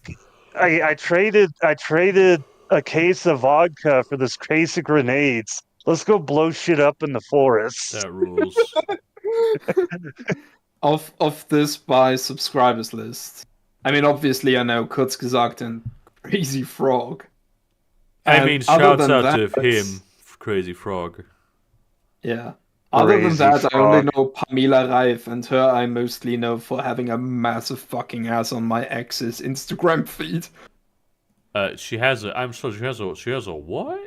I traded a case of vodka for this case of grenades. Let's go blow shit up in the forest. that rules. Of this by subscribers list. I mean, obviously, I know Kurzgesagt and Crazy Frog. I And mean, other shouts than out to that, him, Crazy Frog. Yeah. Other than Crazy that, I only Frog. know Pamela Reif, and her I mostly know for having a massive fucking ass on my ex's Instagram feed. She has a. I'm sorry. She has a what?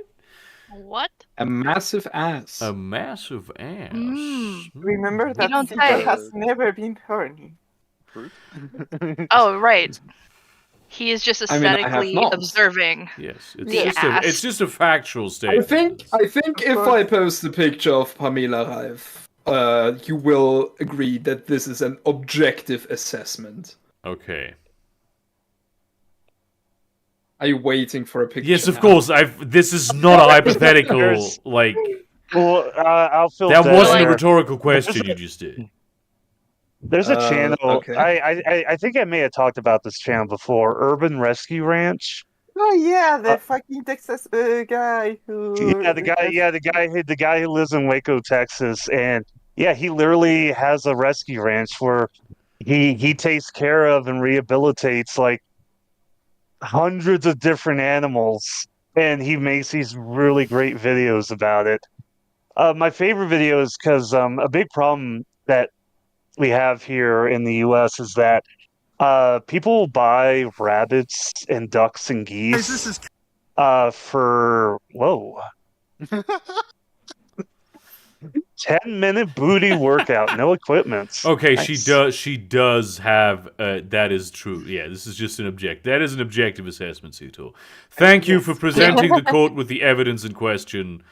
What? A massive ass. A massive ass. Mm. Remember that don't Sika say. has never been horny. Oh, right. He is just I mean, I have aesthetically not. observing. Yes, The ass. it's just a factual I statement. think if I post a picture of Pamela Reif, you will agree that this is an objective assessment. Okay. Are you waiting for a picture? Yes, of now? course. This is not a hypothetical. Like Well, I'll fill that wasn't a Like- rhetorical question you just did. There's a channel. okay. I think I may have talked about this channel before. Urban Rescue Ranch. Oh yeah, the fucking Texas guy who. Yeah, the guy who lives in Waco, Texas, and yeah, he literally has a rescue ranch where he takes care of and rehabilitates like hundreds of different animals, and he makes these really great videos about it. My favorite video is because a big problem that we have here in the U.S. is that people buy rabbits and ducks and geese for 10-minute booty workout, no equipment. Okay, Nice. she does have. That is true. Yeah, this is just that is an objective assessment, Suto. Thank you for presenting the court with the evidence in question.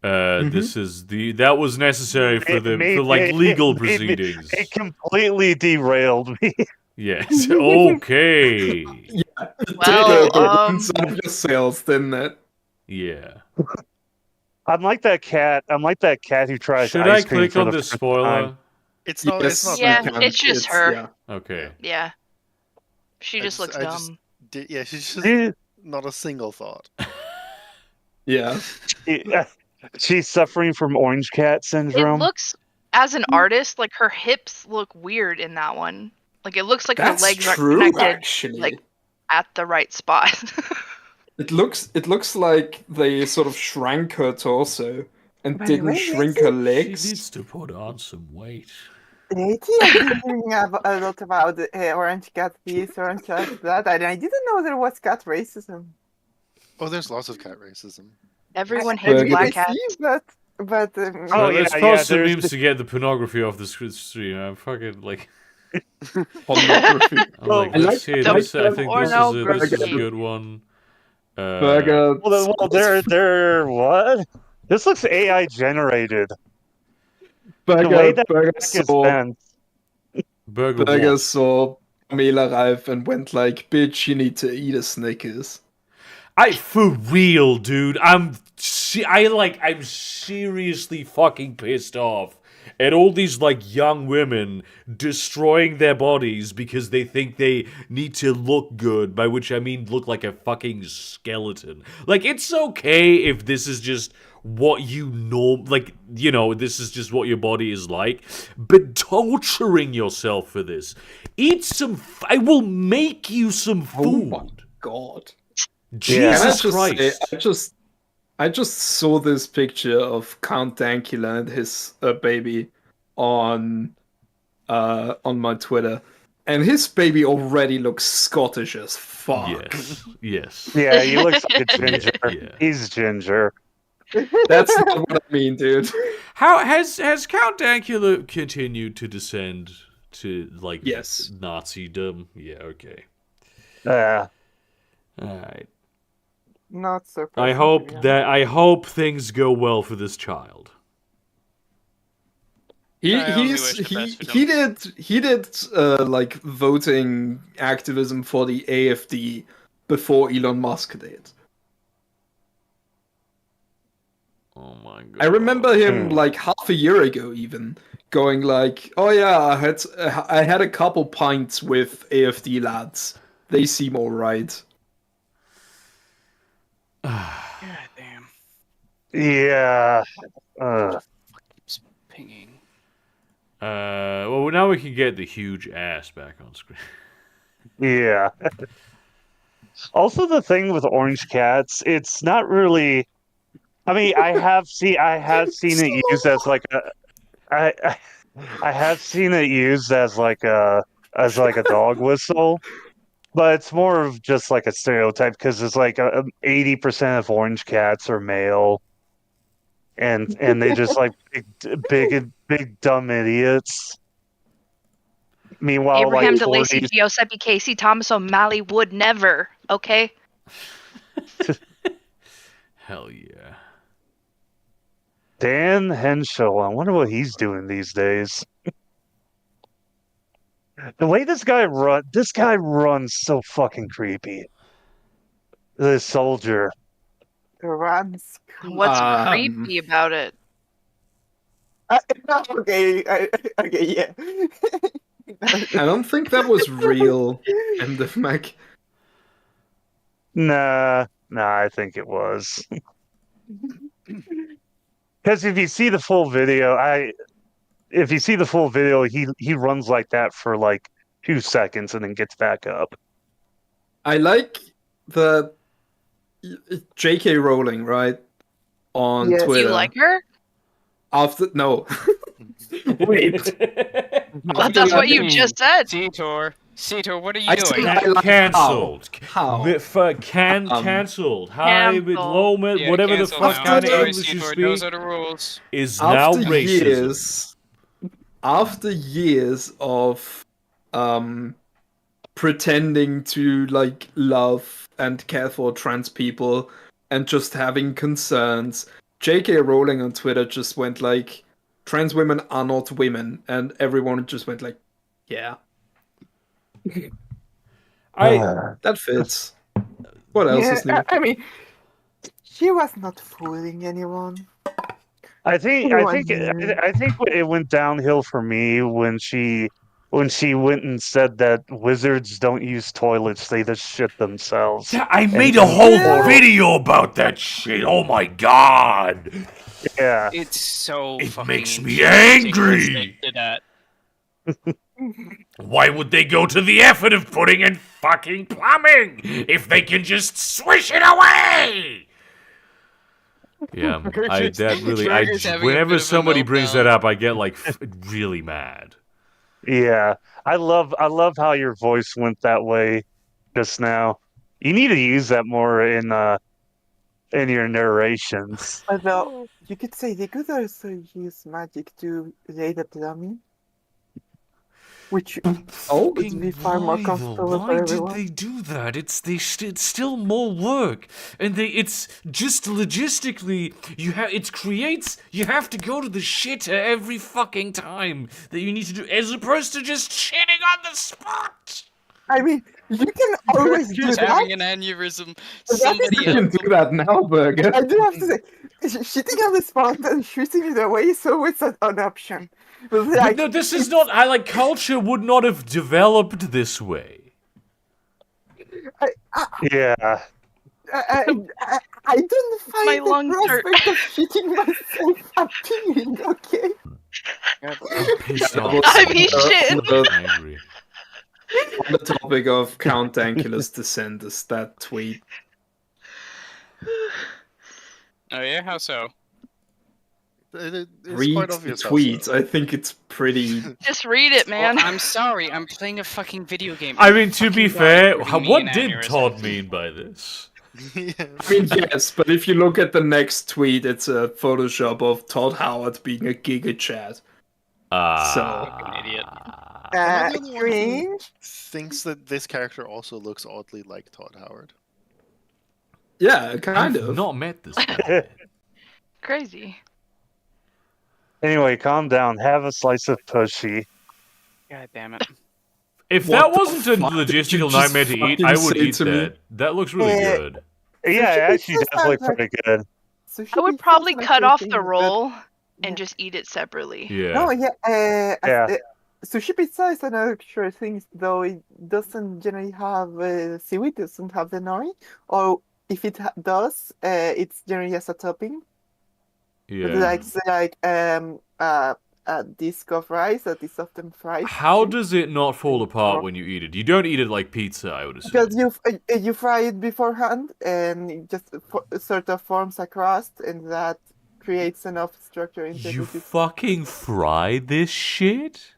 That was necessary for legal proceedings. It completely derailed me. Yes. Okay. Yeah. Well, Winds out of your sails, didn't it? Yeah. I'm like that cat. I'm like that cat who tries Should I ice cream click for on the this first spoiler? time. It's not. Yes, It's not. Yeah, that. it's just her. Yeah. Okay. Yeah. She just looks dumb. Yeah, she's just She- not a single thought. Yeah. She's suffering from orange cat It syndrome. looks, as an artist, like her hips look weird in that one. Like it looks like That's her legs aren't true, connected actually. like at the right spot. It looks like they sort of shrank her torso and By the didn't way, shrink her She legs. needs to put on some weight. Lately, I've been hearing a lot about orange cat this, orange cat that, and I didn't know there was cat racism. Oh, there's lots of cat racism. Everyone I hates didn't black see, cats. but Oh, Let's yeah, post some there's memes to get the pornography off the stream. I'm fucking like. Pornography. I'm like, I let's like- see. the This, I think this is a pornography. good one. Burger. Well, they're what? This looks AI generated. The way that Burger neck is saw bent. Burger what? saw Pamela arrive and went like, "Bitch, you need to eat a Snickers." For real, dude. I'm seriously fucking pissed off at all these like young women destroying their bodies because they think they need to look good, by which I mean look like a fucking skeleton. Like, it's okay if this is just what you know, like, you know, this is just what your body is like, but torturing yourself for this. Eat some I will make you some food. Oh my god. Jesus Can I Christ. say, I just saw this picture of Count Dankula and his baby on my Twitter, and his baby already looks Scottish as fuck. Yes. Yeah, he looks like a ginger. Yeah. He's ginger. That's not what I mean, dude. How has Count Dankula continued to descend to like Yes. Nazidom? Yeah, okay. Yeah. Alright. not so. I hope things go well for this child. I only wish the best for He did like voting activism for the AFD before Elon Musk did. Oh my god. I remember him like half a year ago even going like, "Oh yeah, I had a couple pints with AFD lads. They seem all right." God damn. Yeah. Keeps pinging. Well, now we can get the huge ass back on screen. Yeah. Also, the thing with orange cats, it's not really. I mean, I have seen it used as like a. I have seen it used as like a dog whistle, but it's more of just like a stereotype because it's like 80% of orange cats are male, and they just like big dumb idiots. Meanwhile, Abraham like DeLacy, 40s Giuseppe Casey, Thomas O'Malley would never. Okay. Hell yeah. Dan Henshaw, I wonder what he's doing these days. The way this guy runs so fucking creepy. The soldier. runs. What's creepy about it? Okay, yeah. I don't think that was real, MDFMAC. Nah, I think it was. Because if you see the full video, he runs like that for like 2 seconds and then gets back up. I like the J.K. Rowling, right? On Yes. Do Twitter. you like her? No. Wait. But that's what you just said. Detour. Cito, what are you I said doing? I like Cancelled. How? Cancelled. High, mid, low, mid, Yeah, whatever the cancel fuck now. kind of Sorry, English you Cito, those speak are the rules. is now racism. After years of pretending to like love and care for trans people and just having concerns, J.K. Rowling on Twitter just went like, trans women are not women, and everyone just went like, yeah. That fits. What else is new? I mean, she was not fooling anyone. I think it went downhill for me when she went and said that wizards don't use toilets; they just shit themselves. Yeah, I And made a in whole portal- video about that shit. Oh my god. Yeah, It's so It fucking makes me ridiculous angry. they did that. Why would they go to the effort of putting in fucking plumbing if they can just swish it away? Yeah, Burger's having a bit whenever of a somebody brings that meltdown. up, I get like really mad. yeah. I love how your voice went that way just now. You need to use that more in your narrations. Although you could say they could also use magic to lay the plumbing, which would be far more comfortable for everyone. Do that? It's still more work, and it's just logistically you have to go to the shitter every fucking time that you need to do, as opposed to just shitting on the spot. I mean, you can always do Burger's that. having an aneurysm. But Somebody You can else. do that now, Burger. I do have to say, shitting on the spot and shooting it away is always an option. But But like, no, this is not. Culture would not have developed this way. Yeah. I don't find My the lungs hurt. prospect of shitting myself appealing, okay? I'm pissed off. I mean, shit. I'm angry. On the topic of Count Dankula's descent, is that tweet. Oh yeah, how so? It's Read quite the obvious. how tweet. so. I think it's pretty. Just read it, man. Well, I'm sorry, I'm playing a fucking video game. I mean, to be Fucking fair, God, giving me what an did aneurysm. Todd mean by this? Yeah. I mean, yes, but if you look at the next tweet, it's a Photoshop of Todd Howard being a Giga Chat. Fucking idiot. Am I the only one who Cringe? thinks that this character also looks oddly like Todd Howard? Yeah, kind I've of. not met this guy. Crazy. Anyway, calm down. Have a slice of pushy. God damn it. If What that the wasn't a fuck did you logistical just nightmare to eat, fucking I would say eat to me? that. That looks really Eh, good. Yeah, Sushi it actually pizza does look sounds like- pretty good. Sushi I would pizza probably sounds cut like off a the thing, but- roll yeah. and just eat it separately. Yeah. No, yeah, Yeah. sushi pizza is another sure thing, though it doesn't generally have seaweed, doesn't have the nori, or if it does, it's generally as a topping. Yeah. But like, say, a disc of rice that is often fried. How does it not fall apart when you eat it? You don't eat it like pizza, I would assume. Because you fry it beforehand, and it just sort of forms a crust, and that creates enough structure into You it. fucking fry this shit?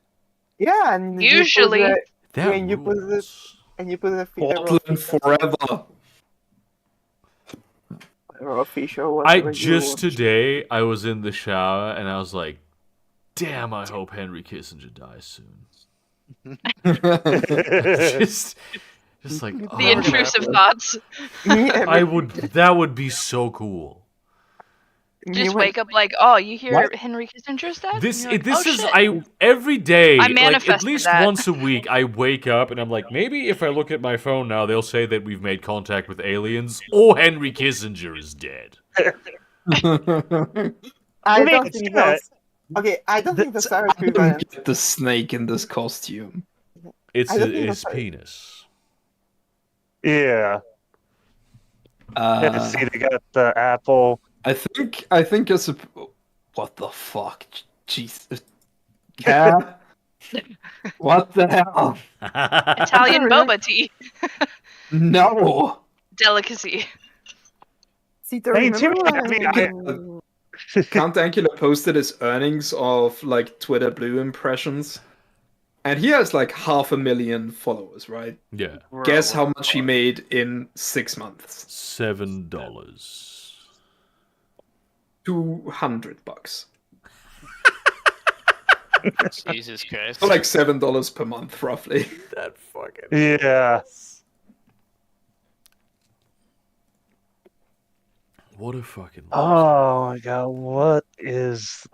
Yeah, and Usually. That When you put it- rules. you put the Portland forever. raw fish or whatever. Today, I was in the shower and I was like, damn, I hope Henry Kissinger dies soon. just like, The oh, intrusive thoughts. that would be so cool. Just wake up like, oh, you hear What? Henry Kissinger's dead? This And you're like, this oh, is shit. every day, I like at manifested least that. once a week, I wake up and I'm like, maybe if I look at my phone now, they'll say that we've made contact with aliens or Henry Kissinger is dead. I mean, don't it's think that- those. Okay, I don't think those are I don't equivalent. get the snake in this costume. It's I don't think his that's- penis. Yeah. Uh, See, they got the apple. I think it's a. What the fuck? Jesus. Cat? What the hell? Italian boba tea. No! Delicacy. See, to Hey, Tim, remember I mean, when- Count Dankula posted his earnings of like Twitter Blue impressions. And he has like 500,000 followers, right? Yeah. Guess how much he made in 6 months? $7. $200. Jesus Christ. So like $7 per month, roughly. That fucking. Yeah. What a fucking. Oh my god, what is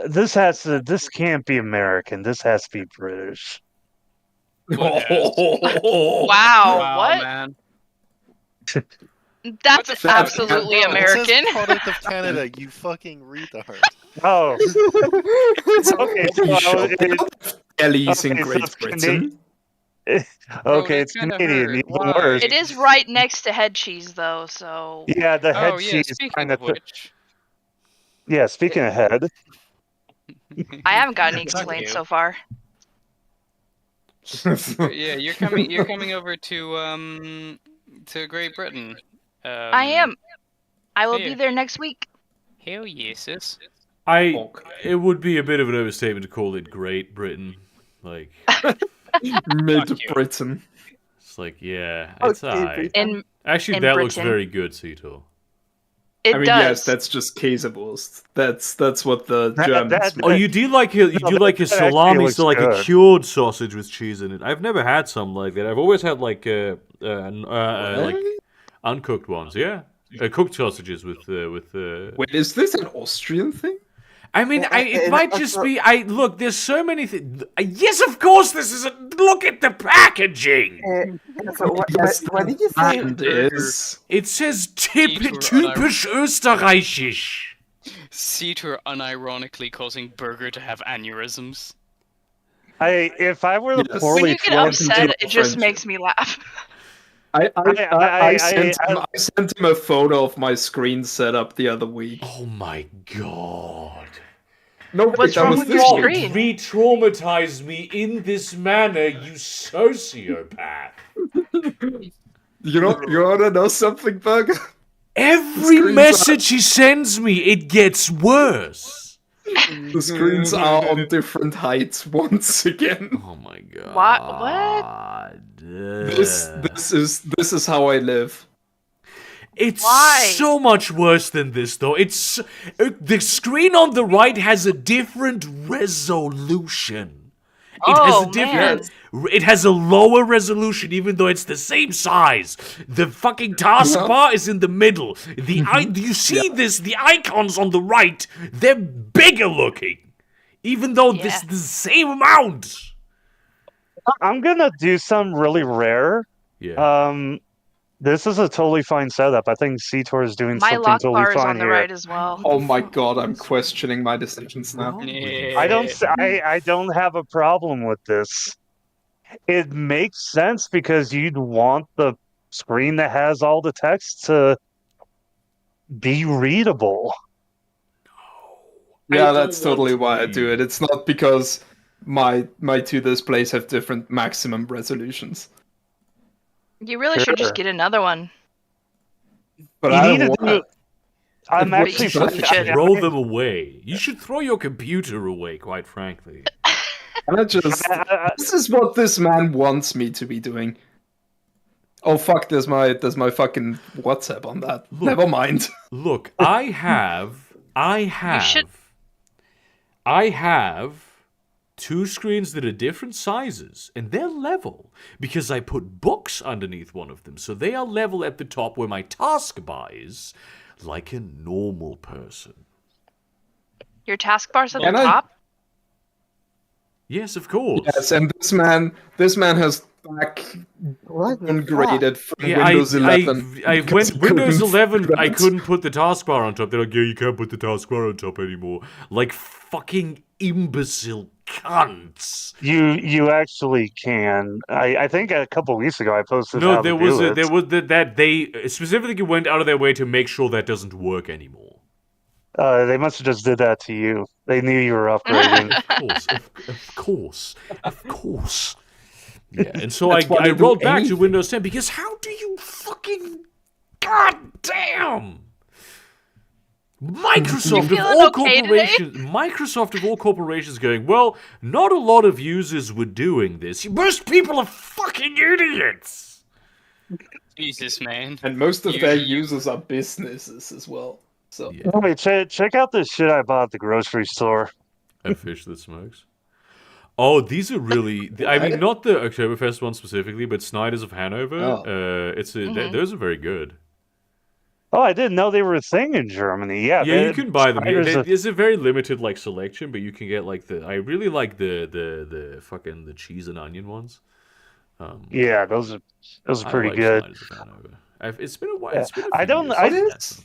this? This can't be American. This has to be British. What has? Wow, what? man. That's That's absolutely Bro, it says American. product of Canada, you fucking retard. Oh, okay. So Ellie's in Okay, so Great it's Britain. okay, it's that's kinda Canadian. hurt. Even Why? worse. It is right next to head cheese, though, so. Yeah, the head Oh yeah. cheese Speaking kind of of. which, Yeah, speaking of head. I haven't gotten any Fuck complaints you. so far. But yeah, you're coming over to Great Britain. I am. I will be here. there next week. Hell yes, sis. It would be a bit of an overstatement to call it Great Britain. Like, Mid you. Britain. it's like, yeah, it's Okay, alright. In Actually, in that looks Britain. very good, Sito. it I mean, does. yes, that's just Käsewurst. That's what the That- Germans that- make. Oh, you do like a that actually salami, looks so like a good. cured sausage with cheese in it. I've never had some like that. I've always had like like uncooked ones. Yeah, cooked sausages with. Wait, is this an Austrian thing? I mean, it and might just be. Look. There's so many things. Yes, of course. This is a look at the packaging. So what did you say? And is It says Detour typisch österreichisch. Seater unironically causing Burger to have aneurysms. If I were the Yes. poorly When you get formed- upset, it just French. makes me laugh. I sent him a photo of my screen setup the other week. Oh my god. No, wait, What's that wrong was with this your week. screen? Re-traumatize me in this manner, you sociopath. You wanna know something, Bug? Every Screens message he sends me, it gets worse. The screens are on different heights once again. Oh my god. What? This is how I live. It's Why? so much worse than this, though. It's the screen on the right has a different resolution. It has a different. It has a lower resolution, even though it's the same size. The fucking taskbar is in the middle. You see this? The icons on the right, they're bigger looking, even though this is the same amount. I'm gonna do something really rare. Yeah. This is a totally fine setup. I think Seator is doing My something lock totally bar is fine on the here. right as well. Oh my god, I'm questioning my decisions now. I don't have a problem with this. It makes sense because you'd want the screen that has all the text to be readable. Yeah, don't that's totally want to why I be. do it. It's not because my two displays have different maximum resolutions. You really should just Sure. get another one. But You I need to don't do want. I'm It works actually perfectly. You should. Throw them away. You should throw your computer away, quite frankly. And I just this is what this man wants me to be doing. Oh fuck! There's my fucking WhatsApp on that. Never mind. Look, I have two screens that are different sizes, and they're level because I put books underneath one of them, so they are level at the top where my taskbar is, like a normal person. Your taskbar's at Can the I- top? Yes, of course. Yes, and this man has back downgraded from Yeah, Windows 11. when because he Windows couldn't 11, do I that. couldn't put the taskbar on top. They're like, yeah, you can't put the taskbar on top anymore. Like fucking imbecile cunts. You actually can. I think a couple weeks ago I posted. No, how there to was do a, it. there was that they specifically went out of their way to make sure that doesn't work anymore. They must have just did that to you. They knew you were upgrading. Of course. Yeah, and so That's why I they do rolled back to anything. Windows 10 because how do you fucking goddamn? Microsoft of feeling all okay today? corporations. Microsoft of all corporations going. Well, not a lot of users were doing this. Most people are fucking idiots. Jesus, man. And most of You- their you- users are businesses as well. So Yeah, Wait, check out this shit I bought at the grocery store. a fish that smokes. Oh, these are really. I mean, What? not the Oktoberfest one specifically, but Snyder's of Hanover. Oh. Those are very good. Oh, I didn't know they were a thing in Germany. Yeah, Yeah, you can buy them. Snyder's There's a very limited like selection, but you can get like the. I really like the fucking the cheese and onion ones. yeah, those are I pretty like good. Snyder's of Hanover. It's been a while. Yeah. It's been a I few don't- years I since didn't- had some.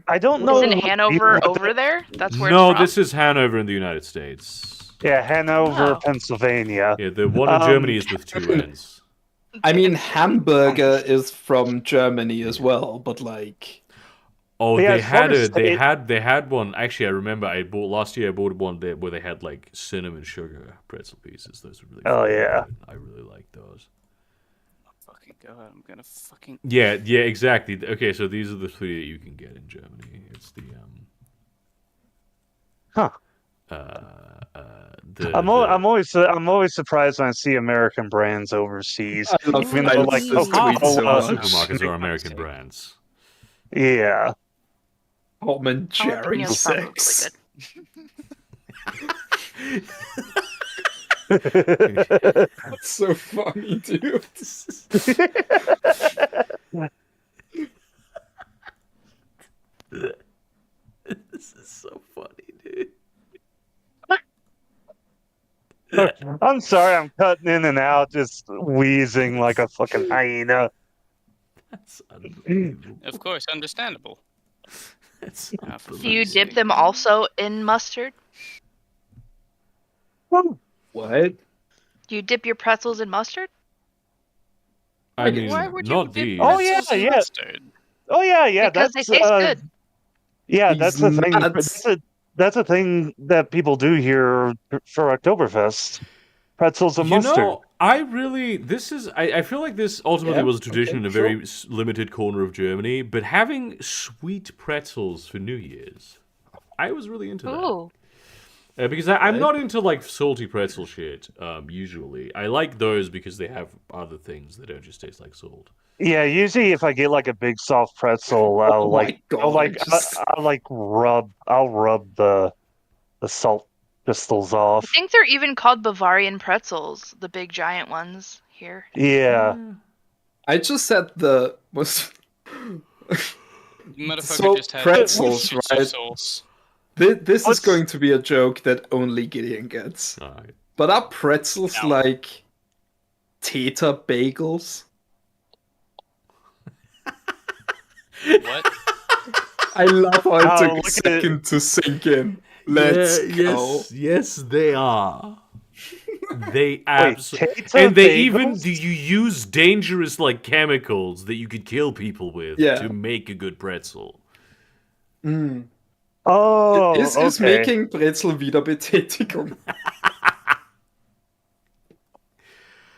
I don't know. Isn't what Hanover beer- over there? That's where No, it's from? this is Hanover in the United States. Yeah, Hanover, Oh. Pennsylvania. Yeah, the one in Germany is with two N's. I mean, hamburger is from Germany as well, but like, Oh, Yeah, they it's from had the a they state- had one. Actually, I remember I bought last year. I bought one there where they had like cinnamon sugar pretzel pieces. Those were really. Oh, fucking yeah. good. I really like those. Fucking god, I'm gonna fucking. Yeah, exactly. Okay, so these are the three that you can get in Germany. It's the Huh. I'm always surprised when I see American brands overseas. I love Even though, like, this Coca-Cola- tweet so Our much. supermarkets are American brands. Yeah. Tom and Jerry Jalapenos probably sex. good. That's so funny, dude. This is so funny, dude. I'm sorry, I'm cutting in and out, just wheezing like a fucking hyena. That's unbelievable. Of course, understandable. That's Ah, for Do you fuck's dip sake. them also in mustard? What? Do you dip your pretzels in mustard? I mean, Why would not you dip these. Oh, yeah, pretzels in yeah. mustard? Oh yeah, Because that's they taste good. yeah, These that's the thing. nuts. That's a thing that people do here for Oktoberfest. Pretzels and You mustard. know, I feel like this ultimately Yeah, was a tradition okay, in a very limited corner of Germany, but having sweet pretzels for New Year's, I was really into that. Ooh. Because I'm not into like salty pretzel shit, usually. I like those because they have other things that don't just taste like salt. Yeah, usually if I get like a big soft pretzel, I'll Oh my God, I'll rub the salt crystals I off. think they're even called Bavarian pretzels, the big giant ones here. Yeah. I just said the most. Motherfucker So, just had pretzels, shits right? of sauce. This is What's- going to be a joke that only Gideon gets. Alright. But are pretzels No. like Teta bagels? What? I love how it Oh, took look a at second to sink in. Let's go. Yes, they are. They Wait, absolutely. Teta And they even bagels? do you use dangerous like chemicals that you could kill people with Yeah. to make a good pretzel. Mm. Oh, Ist okay. making Pretzel Wiederbetätigung?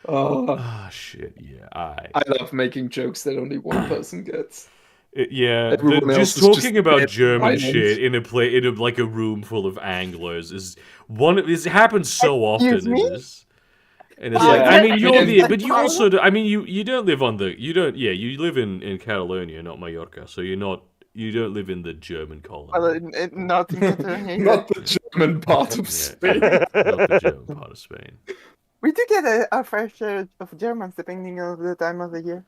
Oh, Ah, shit. Yeah, I love making jokes that only one person gets. yeah. Everyone else Just is just talking about dead German violent. shit in a like a room full of Anglos is one. It happens so often. Excuse me? And it's Yeah, like, I mean, I you're mean- but you also, I mean, you don't live on the, you don't, yeah, you live in Catalonia, not Mallorca, so you don't live in the German colony. Well, not in Catalonia. Not the German part of Yeah, Spain. not the German part of Spain. We do get a fair share of Germans depending on the time of the year.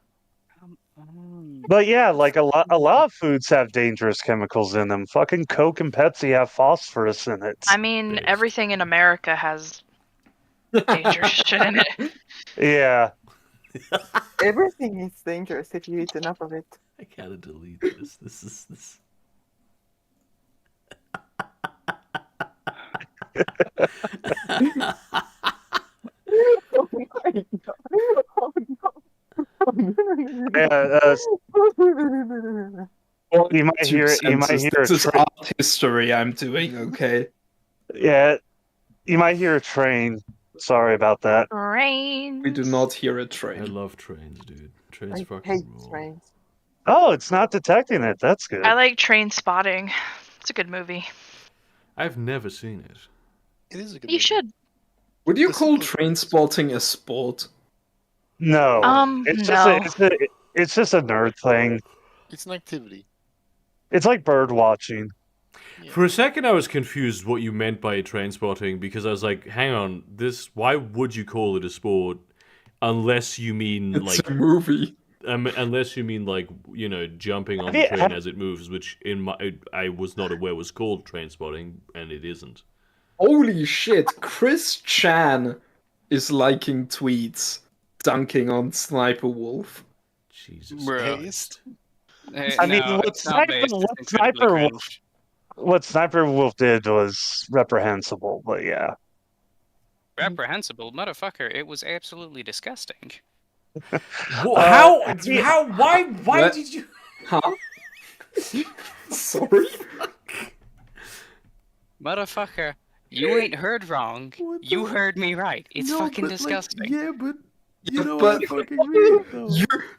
But yeah, like a lot of foods have dangerous chemicals in them. Fucking Coke and Pepsi have phosphorus in it. I mean, Yes. everything in America has dangerous shit in it. Yeah. Everything is dangerous if you eat enough of it. I gotta delete this. This is this. Oh my god. Oh no. Yeah, Oh, you might hear This is a art history I'm doing, okay? yeah, you might hear a train. Sorry about that. Rain. We do not hear a I train. love trains, dude. Trains I fucking hate rule. trains. Oh, it's not detecting it. That's good. I like train spotting. It's a good movie. I've never seen it. It is a good You movie. should. Would you This call is- train spotting a sport? No, it's just No. it's just a nerd thing. It's an activity. It's like bird watching. For a second, I was confused what you meant by train spotting because I was like, "Hang on, this. Why would you call it a sport unless you mean It's like a movie. unless you mean like jumping on Have the you- train have- as it moves, which I was not aware was called train spotting, and it isn't." Holy shit, Chris Chan is liking tweets dunking on Sniper Wolf. Jesus Bro. Christ. I mean, no, what it's not Sniper- based. what It's incredibly Sniper Wolf- cringe. What Sniper Wolf did was reprehensible, but yeah. Reprehensible, motherfucker. It was absolutely disgusting. How? yeah. Why What? did you? Huh? Sorry? Motherfucker, you ain't heard wrong. What You the- heard me right. It's No, fucking but, like, disgusting. yeah, but you Yeah, know but- what I fucking mean, though.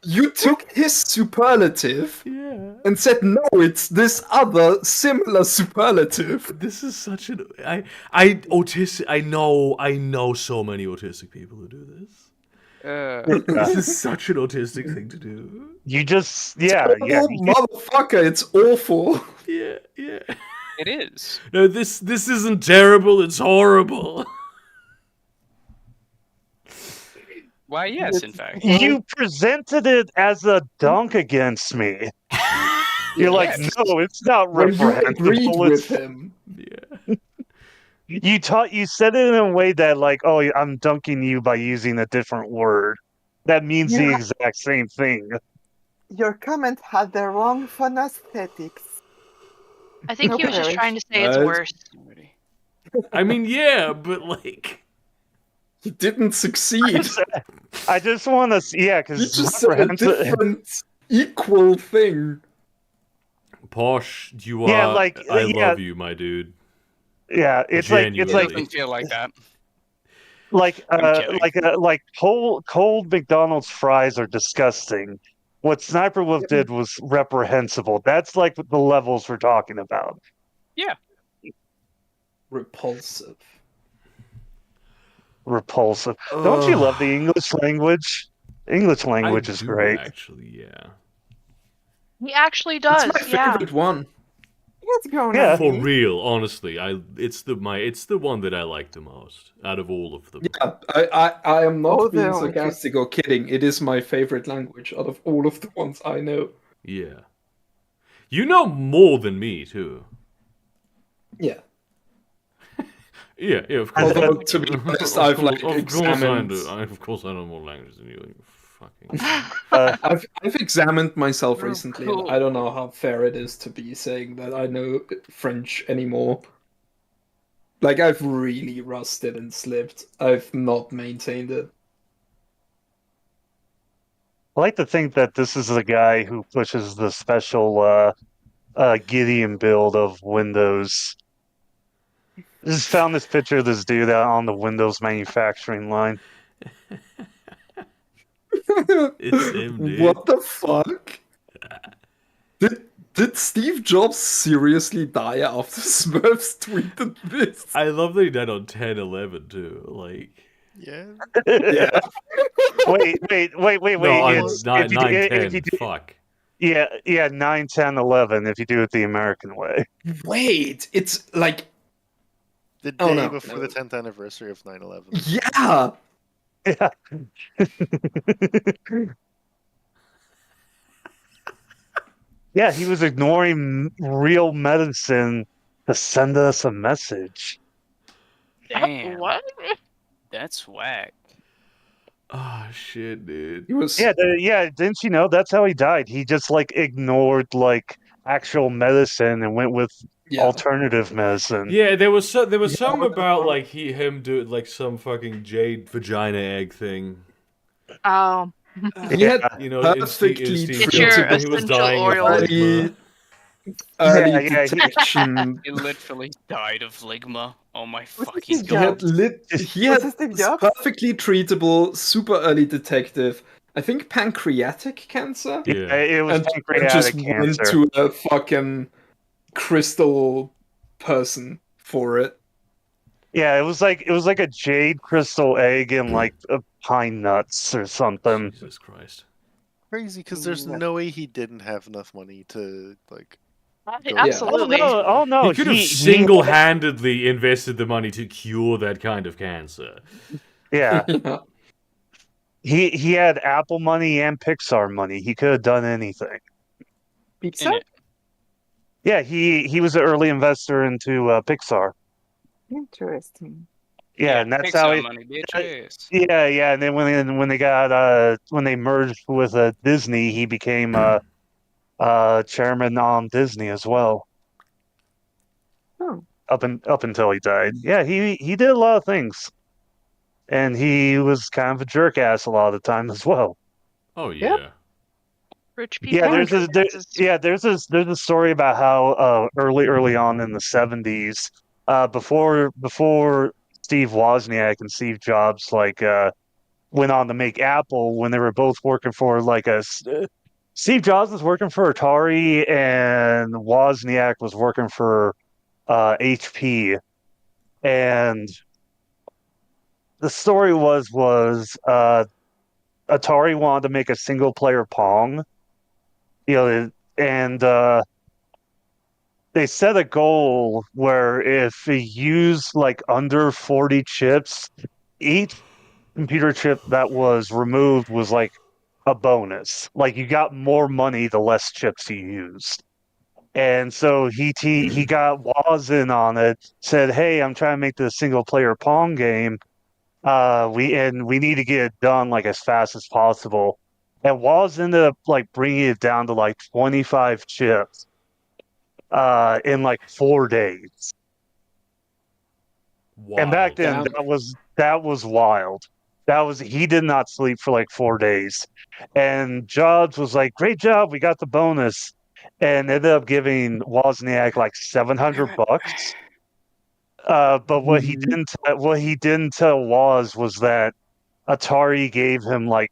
You took his superlative Yeah. and said, no, it's this other similar superlative. This is such an autistic. I know so many autistic people who do this. This is such an autistic thing to do. You just yeah. Oh, motherfucker, it's awful. Yeah, yeah. It is. No, this isn't terrible. It's horrible. Why, yes, in fact. You presented it as a dunk against me. You're like, Yes. no, it's not When you agreed reprehensible. with It's, him. Yeah. you said it in a way that like, oh, I'm dunking you by using a different word. That means the Yeah. exact same thing. Your comment had the wrong fun aesthetics. I think he was just Okay. trying to say it's Right. worse. I mean, yeah, but like, He didn't succeed. I just want to, yeah, He because just said a different, equal thing. Posh, you are. Yeah, like, I yeah. love you, my dude. yeah, it's Genuinely. It like doesn't feel like that. like kidding. cold McDonald's fries are disgusting. What Sniper Wolf did was reprehensible. That's like the levels we're talking about. Repulsive. Repulsive. Don't you love the English language? English language I is do, great. Actually, yeah. He actually does. It's my Yeah. favorite one. Let's go Yeah. now. For real, honestly, it's the one that I like the most out of all of them. Yeah, I am not Oh, being no, sarcastic or kidding. It is my favorite language out of all of the ones I know. Yeah. You know more than me too. Yeah. Yeah, of course. Although, to be honest, I've like examined. Of course, I know more languages than you. You fucking. I've examined myself Oh, recently, cool. and I don't know how fair it is to be saying that I know French anymore. Like, I've really rusted and slipped. I've not maintained it. I like to think that this is the guy who pushes the special Gideon build of Windows. Just found this picture of this dude out on the Windows manufacturing line. It's him, dude. What the fuck? Did Steve Jobs seriously die after Smurfs tweeted this? I love that he died on 10/11 too. Like. Yeah. Yeah. Wait. No, on It's, 9, if you, 9, if 10. you do, Fuck. yeah, 9, 10, 11, if you do it the American way. Wait, it's like, The day Oh, no, before no. the 10th anniversary of 9/11. yeah. Yeah. Yeah, he was ignoring real medicine to send us a message. Damn. What? That's whack. Oh shit, dude. He was. Yeah, didn't you know that's how he died? He just like ignored like actual medicine and went with Yeah. alternative medicine. Yeah, there was some about like him doing like some fucking jade vagina egg thing. Oh. He had You know, perfectly Get your when he was essential dying of oil. ligma. early Yeah, detection. He literally died of ligma. Oh my Was fucking his He god. had he had Was this Steve Jobs? perfectly treatable, super early detective. I think pancreatic cancer. Yeah. It was And just pancreatic went cancer. to a fucking crystal person for it. Yeah, it was like a jade crystal egg and like pine nuts or something. Jesus Christ. Crazy, because there's Yeah. no way he didn't have enough money to like. Go Absolutely. Oh no, He could have he single-handedly invested the money to cure that kind of cancer. yeah. He had Apple money and Pixar money. He could have done anything. Pixar? Yeah, he was an early investor into Pixar. Interesting. Yeah, and that's Pixar how he. money, bitches. Yeah, and then when they merged with Disney, he became chairman on Disney as well. Oh. Up until he died. Yeah, he did a lot of things, and he was kind of a jerk ass a lot of the time as well. Oh yeah. Rich people. Yeah, are there's a story about how early on in the 70s, before Steve Wozniak and Steve Jobs went on to make Apple, when they were both working for Steve Jobs was working for Atari and Wozniak was working for HP, and the story was Atari wanted to make a single player Pong, and they set a goal where if you use like under 40 chips, each computer chip that was removed was like a bonus. Like you got more money the less chips you used. And so he got Woz in on it, said, "Hey, I'm trying to make this single player Pong game. We need to get it done like as fast as possible." And Woz ended up like bringing it down to like 25 chips in like 4 days. And back then, Wild. that was wild. He did not sleep for like 4 days, and Jobs was like, "Great job, we got the bonus," and ended up giving Wozniak like $700. But what he didn't tell Woz was that Atari gave him like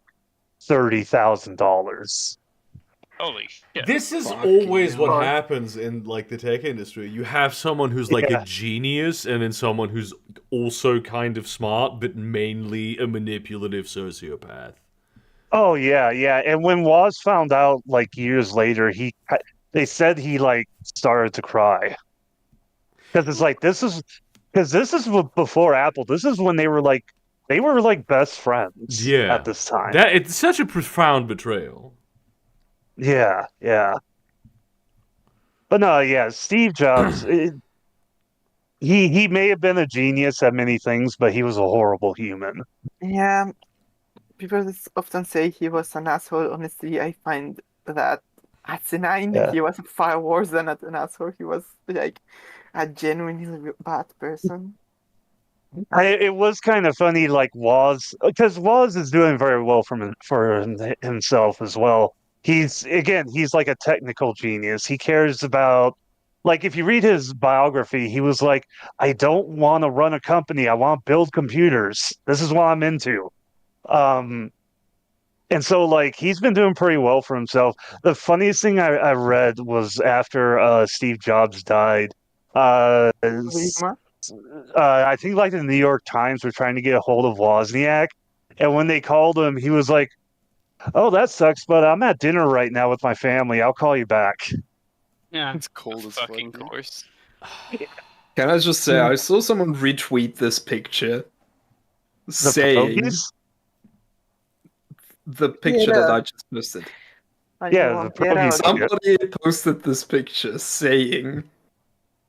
$30,000. Holy shit. This is Fucking always what hell. happens in like the tech industry. You have someone who's like a Yeah. genius, and then someone who's also kind of smart, but mainly a manipulative sociopath. Oh yeah, yeah. And when Woz found out like years later, they said he like started to cry because it's like this is before Apple. This is when they were like best friends Yeah, at this time. that it's such a profound betrayal. Yeah, yeah. But no, yeah, Steve Jobs. He may have been a genius at many things, but he was a horrible human. Yeah, people often say he was an asshole. Honestly, I find that asinine. Yeah. He was far worse than an asshole. He was like a genuinely bad person. It was kind of funny, like because Woz is doing very well for himself as well. He's like a technical genius. He cares about, like, if you read his biography, he was like, "I don't want to run a company. I want to build computers. This is what I'm into." Um, and so like he's been doing pretty well for himself. The funniest thing I read was after Steve Jobs died. Wilma? I think like the New York Times were trying to get a hold of Wozniak, and when they called him, he was like, "Oh, that sucks, but I'm at dinner right now with my family. I'll call you back." Yeah. It's cold as fuck. Fucking dude. course. Can I just say, I saw someone retweet this picture The saying pierogies? the picture Yeah. that I just posted. Yeah, the pierogies. Somebody posted this picture saying,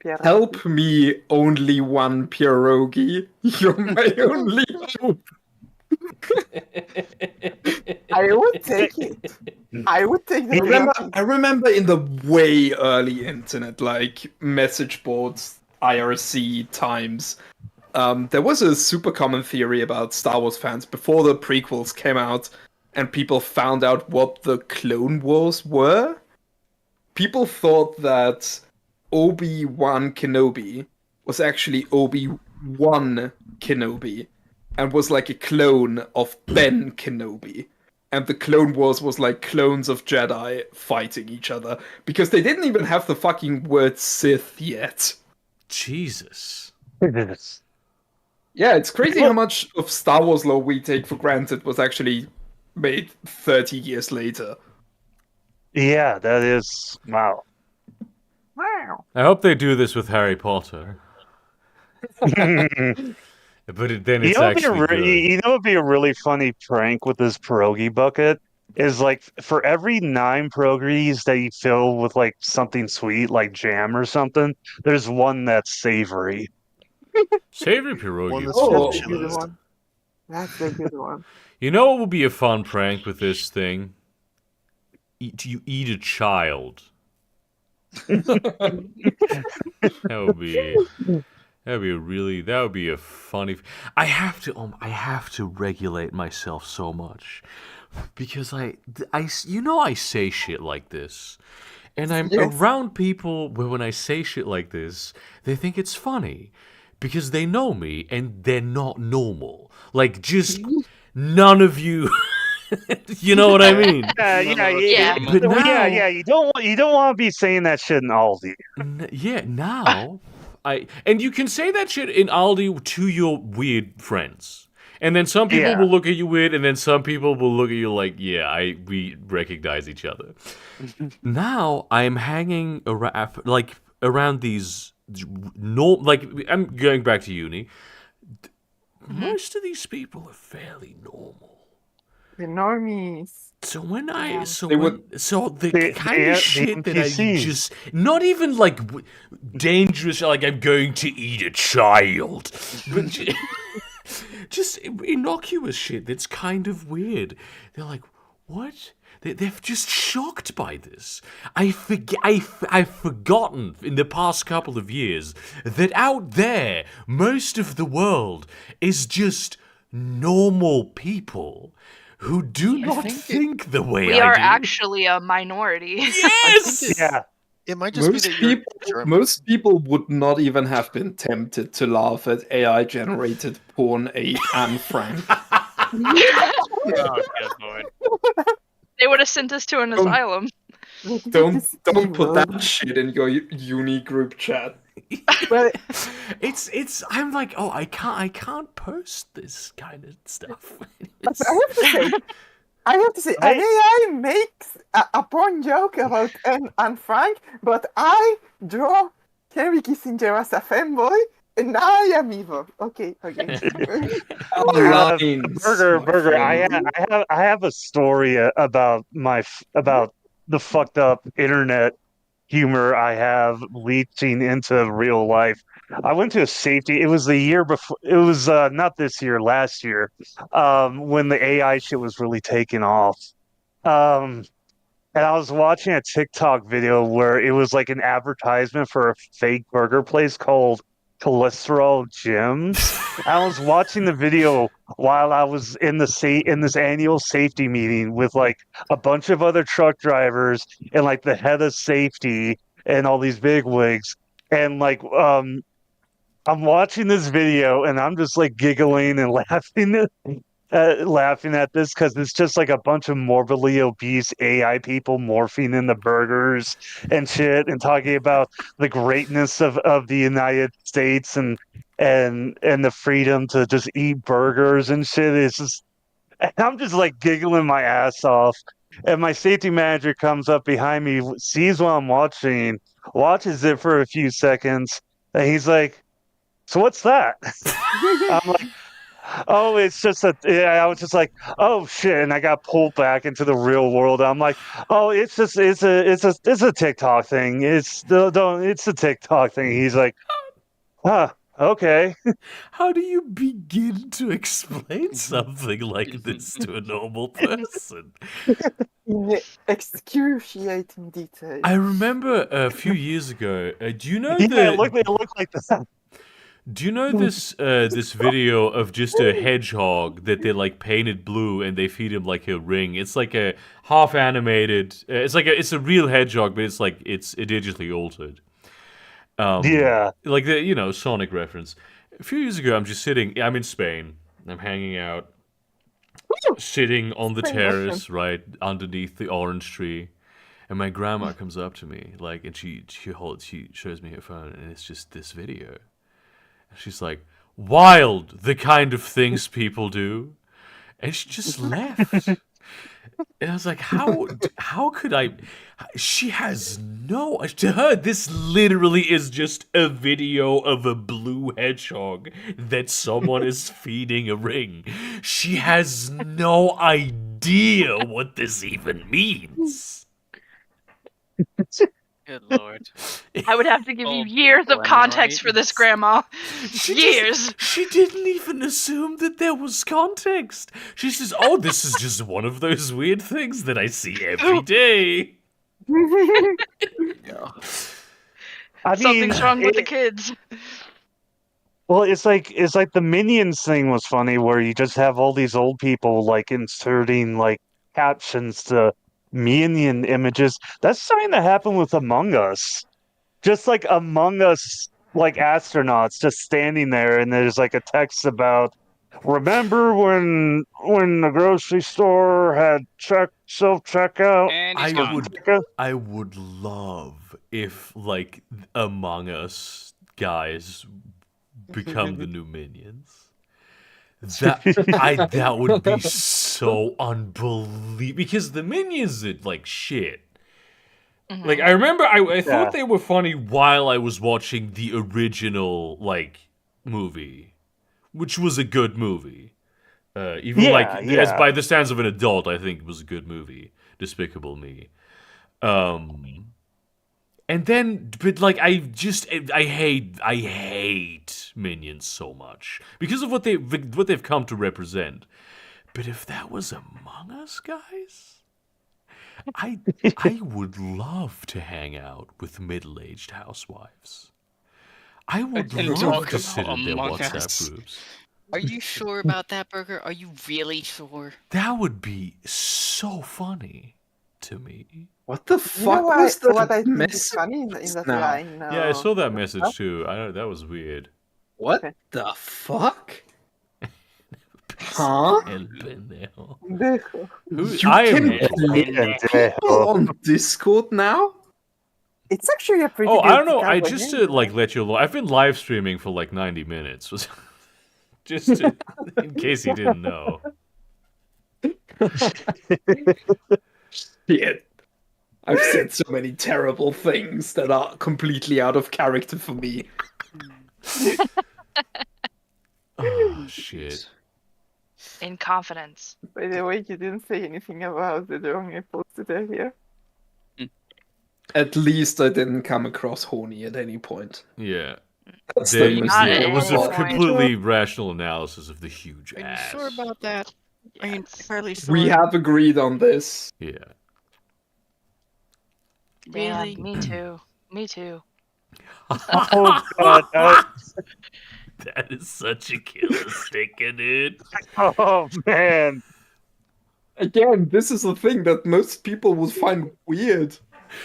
Pierogi. "Help me, only one pierogi. You're my only hope." I would take it. I would take the I remember in the way early internet, like message boards, IRC times, there was a super common theory about Star Wars fans before the prequels came out and people found out what the Clone Wars were. People thought that Obi-Wan Kenobi was actually Obi-Wan Kenobi and was like a clone of Ben Kenobi. and the Clone Wars was like clones of Jedi fighting each other because they didn't even have the fucking word Sith yet. Jesus. Yeah, it's crazy how much of Star Wars lore we take for granted was actually made 30 years later. Yeah, that is wow. Wow. I hope they do this with Harry Potter. But then it's actually good. You know, it'd be a really funny prank with this pierogi bucket is like for every 9 pierogies that you fill with like something sweet, like jam or something, there's one that's savory. Savory One pierogi. that's Oh. That's a good fettuccine. one. That's a good one. You know what would be a fun prank with this thing? You eat a child. That would be a funny. I have to regulate myself so much because I say shit like this, and I'm Yes. around people where when I say shit like this, they think it's funny because they know me and they're not normal. Like just none of you. You know what I mean? Yeah. But now, You don't want to be saying that shit in Aldi. Now and you can say that shit in Aldi to your weird friends. And then some people Yeah. will look at you weird, and then some people will look at you like, yeah, we recognize each other. Now I'm hanging around these I'm going back to uni. Most of these people are fairly normal. The normies. So when I Yeah. so They when would- so the The- kind the- of the shit that I NPCs. just not even like dangerous, like I'm going to eat a child, but just innocuous shit that's kind of weird. They're like, what? They're just shocked by this. I've forgotten in the past couple of years that out there, most of the world is just normal people who do not think the way We I are do. actually a minority. Yes! Yeah. It might just Most be that you're people, German. most people would not even have been tempted to laugh at AI-generated porn ape Anne Frank. Oh, good lord. They would have sent us to an asylum. Don't put that shit in your uni group chat. Well, It's I'm like, oh, I can't post this kind of stuff. I have to say, an AI makes a porn joke about Anne Frank, but I draw Henry Kissinger as a fanboy, and I am evil. Okay. Lines, Burger, my Burger. friend. I have a story about about the fucked up internet humor I have leaching into real life. I went to a safety. It was the year before. It was not this year, last year, when the AI shit was really taking off. Um, and I was watching a TikTok video where it was like an advertisement for a fake burger place called Cholesterol Gyms. I was watching the video while I was in this annual safety meeting with like a bunch of other truck drivers and like the head of safety and all these big wigs. And like I'm watching this video and I'm just like giggling and laughing at this because it's just like a bunch of morbidly obese AI people morphing into burgers and shit and talking about the greatness of the United States and the freedom to just eat burgers and shit. It's just and I'm just like giggling my ass off. And my safety manager comes up behind me, sees what I'm watching, watches it for a few seconds, and he's like, "So what's that?" I'm like, oh, it's just I was just like, oh shit, and I got pulled back into the real world. I'm like, oh, it's a TikTok thing. It's a TikTok thing. He's like, huh, okay. How do you begin to explain something like this to a normal person? In excruciating detail. I remember a few years ago. Do you know Yeah, it looked like that. Do you know this video of just a hedgehog that they like painted blue and they feed him like a ring? It's like a half animated. It's a real hedgehog, but it's digitally altered. Yeah. Like the Sonic reference. A few years ago, I'm in Spain. I'm hanging out, sitting on the Same terrace, right underneath the orange tree, and my grandma comes up to me, like, and she shows me her phone, and it's just this video. And she's like, "Wild, the kind of things people do," and she just left. And I was like, how could I? She has no. To her, this literally is just a video of a blue hedgehog that someone is feeding a ring. She has no idea what this even means. Good lord. I would have to give you Oh, years of am I context right? for this, Grandma. Years. She didn't even assume that there was context. She says, "Oh, this is just one of those weird things that I see every day." I mean, Something's wrong with the kids. well, it's like the Minions thing was funny, where you just have all these old people like inserting like captions to Minion images. That's starting to happen with Among Us. Just like Among Us, like astronauts just standing there, and there's like a text about, remember when the grocery store had self checkout? And he's gone. I would love if, like, Among Us guys become the new Minions. That would be so unbelievable, because the Minions did like shit. Like, I remember I thought they were funny while I was watching the original, like, movie, which was a good movie. Even as by the standards of an adult, I think it was a good movie. Despicable Me. And then, but like, I hate Minions so much because of what they've come to represent. But if that was Among Us, guys, I would love to hang out with middle-aged housewives. I would And love talk to sit about in their Among WhatsApp Us. groups. Are you sure about that, Burger? Are you really sure? That would be so funny to me. What the You know fuck was the what I think is message funny in that now? line? Yeah, I saw that message stuff? too. I know that was weird. What Okay. the fuck? Huh? El pendejo. Dejo. You I am. can play people on Discord now? It's actually a pretty Oh, good I don't know. I cowboy just game, to like let you know, I've been live streaming for like 90 minutes. Just to, in case you didn't know. Shit. I've said so many terrible things that are completely out of character for me. Oh shit. In confidence. By the way, you didn't say anything about the drawing I posted earlier. At least I didn't come across horny at any point. Yeah. That's There, the most Not yeah, it at was any a point. completely rational analysis of the huge Are you ass. sure about that? Are you entirely sure? We have agreed on this. Yeah. Yeah, Really? me too. Me too. Oh god! That is such a killer sticker, dude. Oh man! Again, this is a thing that most people would find weird.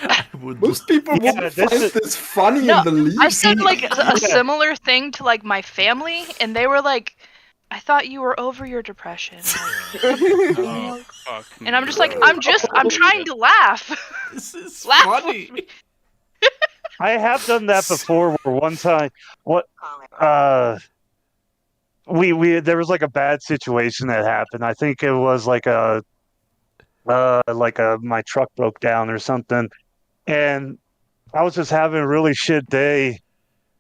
I would Most people Yeah, wouldn't this find is- this funny No, in the least. I said like a Yeah. similar thing to like my family, and they were like, "I thought you were over your depression." Oh, fuck And I'm me. just like, I'm trying to laugh. This is Laugh funny. with me. I have done that before. Where one time, we there was like a bad situation that happened. I think it was like my truck broke down or something, and I was just having a really shit day,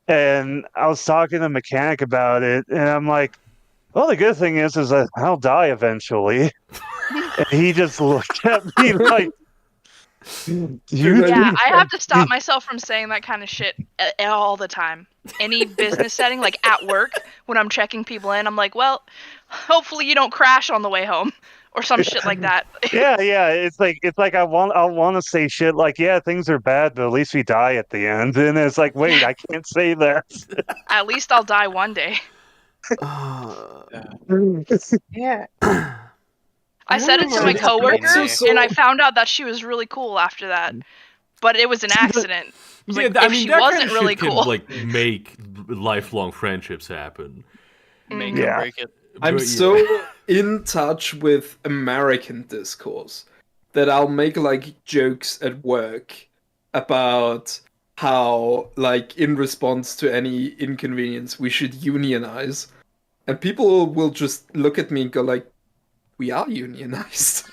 and I was talking to the mechanic about it, and I'm like, well, the good thing is that I'll die eventually. And he just looked at me like, you Yeah, I have to stop myself from saying that kind of shit all the time. Any business setting, like at work, when I'm checking people in, I'm like, well, hopefully you don't crash on the way home, or some shit like that. yeah. It's like I want to say shit like, yeah, things are bad, but at least we die at the end. And it's like, wait, I can't say that. At least I'll die one day. Yeah. I said it to my So- coworker, so- and I found out that she was really cool after that. But it was an accident. Like, I if mean, she that wasn't kind of really shit can, cool. like, make lifelong friendships happen. Make Yeah. or break it. I'm But, yeah. so in touch with American discourse that I'll make like jokes at work about how, like, in response to any inconvenience, we should unionize. And people will just look at me and go like, we are unionized.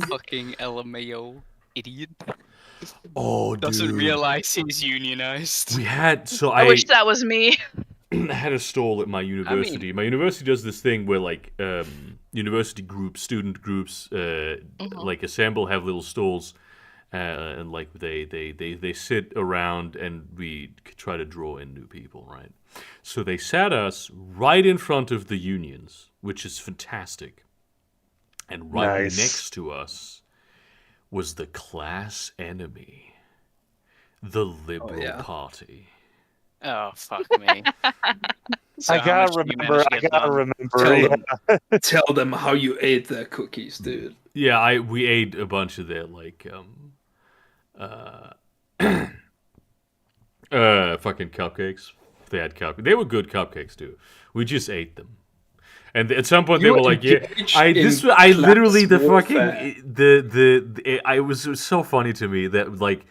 Fucking LMAO idiot. Oh, Doesn't dude. realize he's unionized. We had I wish that was me. I had a stall at my university. My university does this thing where like university groups, student groups, like assemble, have little stalls, and like they sit around and we try to draw in new people, right? So they sat us right in front of the unions, which is fantastic, and right Nice. next to us was the class enemy, the Liberal Party. Oh, fuck me. So I how gotta much did you remember. manage to I get gotta done? remember. Tell them how you ate their cookies, dude. Yeah, we ate a bunch of their like fucking cupcakes. They had cupcakes. They were good cupcakes too. We just ate them. And at some point they You were like, "Yeah, engaged I in literally the class warfare. fucking it was so funny to me that like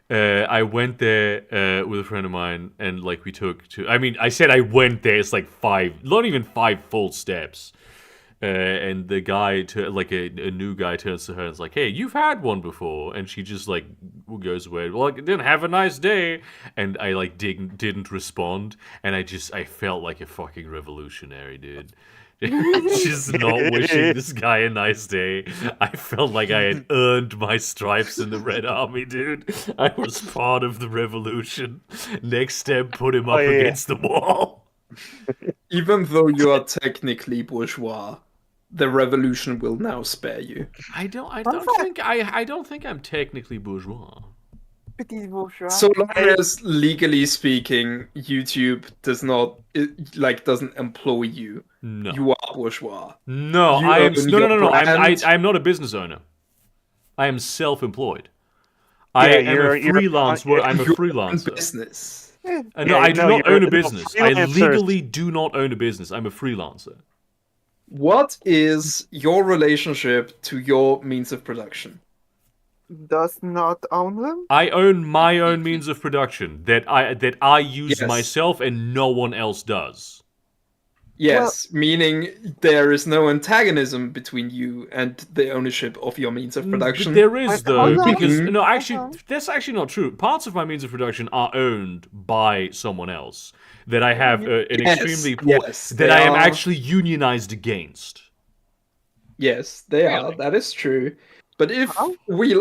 I went there with a friend of mine and like we took to. I mean, I said I went there. It's like not even 5 full steps. And the guy, like a new guy, turns to her and is like, "Hey, you've had one before," and she just like goes away. Well, like, didn't have a nice day, and I like didn't respond, and I felt like a fucking revolutionary, dude. Just not wishing this guy a nice day. I felt like I had earned my stripes in the Red Army, dude. I was part of the revolution. Next step, put him up against the wall. Even though you are technically bourgeois, the revolution will now spare you. I don't think I'm technically bourgeois. Petit bourgeois. So long as legally speaking, YouTube doesn't employ you, No. you are bourgeois. No, You I am own no. your brand. I'm not a business owner. I am self-employed. Yeah, I am you're a freelance. I'm a Your own freelancer. business. No, Yeah, I do no, not you're own a a business. I freelancer. legally do not own a business. I'm a freelancer. What is your relationship to your means of production? Does not own them. I own my own means of production that I use Yes. myself and no one else does. Yes, meaning there is no antagonism between you and the ownership of your means of production. But there is though, hold on. because no, Hold actually, on. that's actually not true. Parts of my means of production are owned by someone else that I have an Yes, extremely poor yes, that they I am are. actually unionized against. Yes, they are. Really? That is true. But if How? we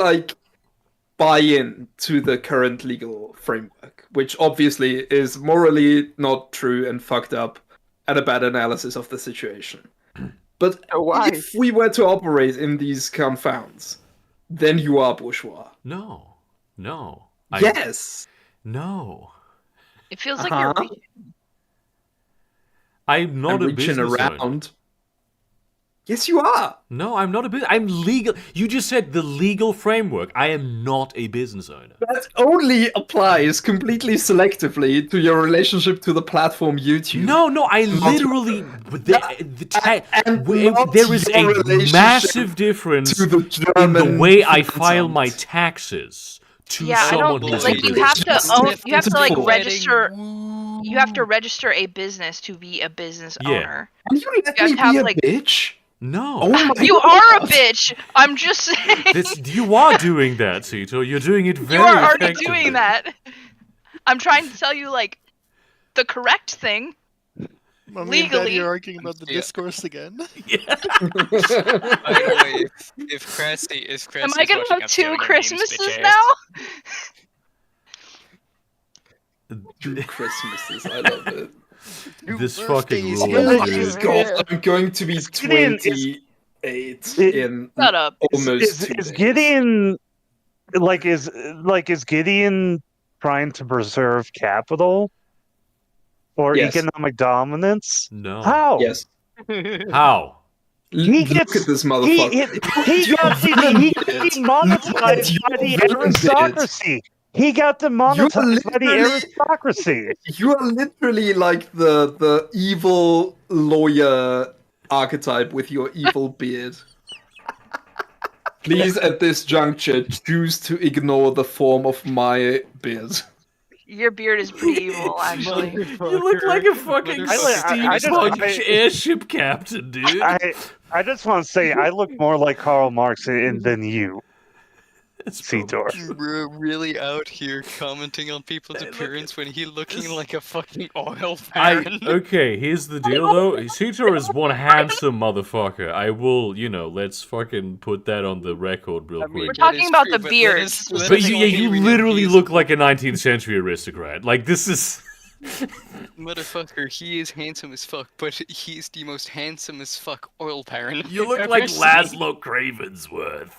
buy in to the current legal framework, which obviously is morally not true and fucked up, and a bad analysis of the situation. But Why? if we were to operate in these confounds, then you are bourgeois. No. Yes. No. It feels like you're Uh-huh. reaching. I'm not I'm a reaching business owner. around. Yes, you are. No, I'm not a business. I'm legal. You just said the legal framework. I am not a business owner. That only applies completely selectively to your relationship to the platform YouTube. No, I literally. and not There is your a relationship massive difference to the in the German way I file Finanzamt. my taxes to Yeah, I someone don't who's like. a You business. have to own. You have to like Simple. register. You have to register a business to be a business Yeah. owner. Can you let You have me to have, be a like- bitch? No. Oh my You are a God. bitch. I'm just saying. You are doing that, Sito. You're doing it very You are already effectively. doing that. I'm trying to tell you like the correct thing. I mean, Legally. then you're arguing about the Yeah. discourse again. By the way, if Cressy Am I gonna watching, have I'm 2 stealing your memes, Christmases bitch now? Two Christmases, I love it. This Two fucking birthdays. rules, Oh my dude. God, I'm going to be Gideon is- 28 It- in Shut up. almost 2 Is days. Gideon is Gideon trying to preserve capital or Yes. economic dominance? No. How? Yes. How? He Look gets- at this He motherfucker. got demonetized by the Villain did. aristocracy. He got demonetized by the literally- aristocracy. You are literally like the evil lawyer archetype with your evil beard. Please, at this juncture, choose to ignore the form of my beard. Your beard is pretty evil, actually. You look like a fucking I just- steampunk airship captain, dude. I just want to say I look more like Karl Marx than you, It's Seator. We're really out here commenting on people's appearance when he looking like a fucking oil baron. Okay, here's the deal though. Sutor is one handsome motherfucker. I will, let's fucking put that on the record real I mean, quick. We're talking about the beard. But you literally look like a 19th century aristocrat. Like, this is... Motherfucker, he is handsome as fuck, but he is the most handsome as fuck oil baron. You look I've like ever seen. Laszlo Cravensworth.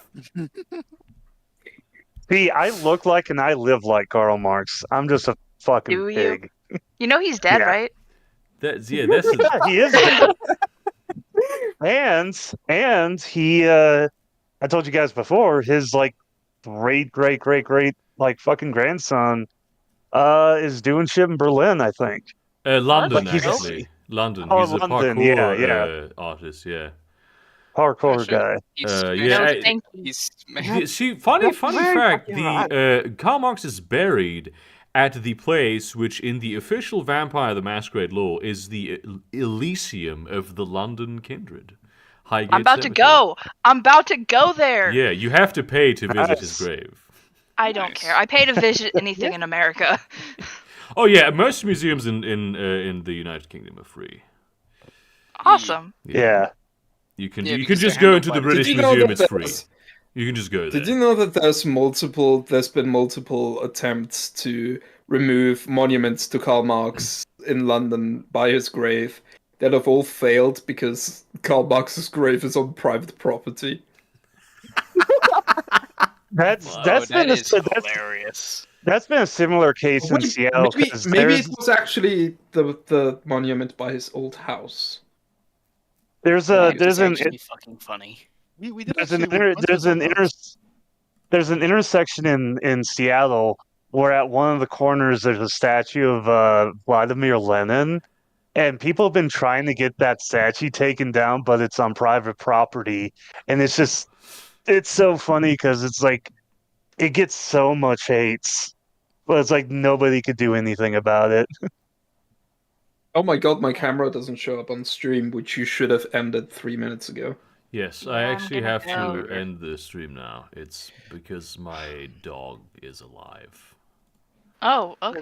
See, I look like and I live like Karl Marx. I'm just a fucking Do you? pig. You know he's dead, Yeah. right? That's a... Yeah, he is dead. and he I told you guys before, his like great like fucking grandson is doing shit in Berlin, I think. London, Like, he's just- actually. London. Oh, He's a London, parkour yeah. artist, yeah. Hardcore Actually, guy. He's yeah, No, I- thank you. He's See, funny That's very fact, fucking odd. Karl Marx is buried at the place which, in the official Vampire the Masquerade lore, is the Elysium of the London kindred. Highgate I'm about to Cemetery. go. I'm about to go there. Yeah, you have to pay to visit his Nice. grave. I don't Nice. care. I pay to visit anything in America. Oh yeah, most museums in the United Kingdom are free. Awesome. Yeah. You can Yeah, you can because just they're go handled into by the the- British Did you know Museum. that It's free. there's- You can just go there. Did you know that there's been multiple attempts to remove monuments to Karl Marx in London by his grave that have all failed because Karl Marx's grave is on private property? That's Whoa, that's that been is a, that's been a similar case in Wait, Seattle. maybe 'Cause maybe there's it was actually the monument by his old house. there's That a is there's an actually fucking funny. We did there's an actually inter, once there's visit an inter, once. there's an intersection in Seattle where at one of the corners there's a statue of Vladimir Lenin, and people have been trying to get that statue taken down, but it's on private property, and it's so funny because it's like it gets so much hates, but it's like nobody could do anything about it. Oh my god, my camera doesn't show up on stream, which you should have ended 3 minutes ago. Yes, Yeah, I I'm actually gonna have go. to end the stream now. It's because my dog is alive. Oh, okay.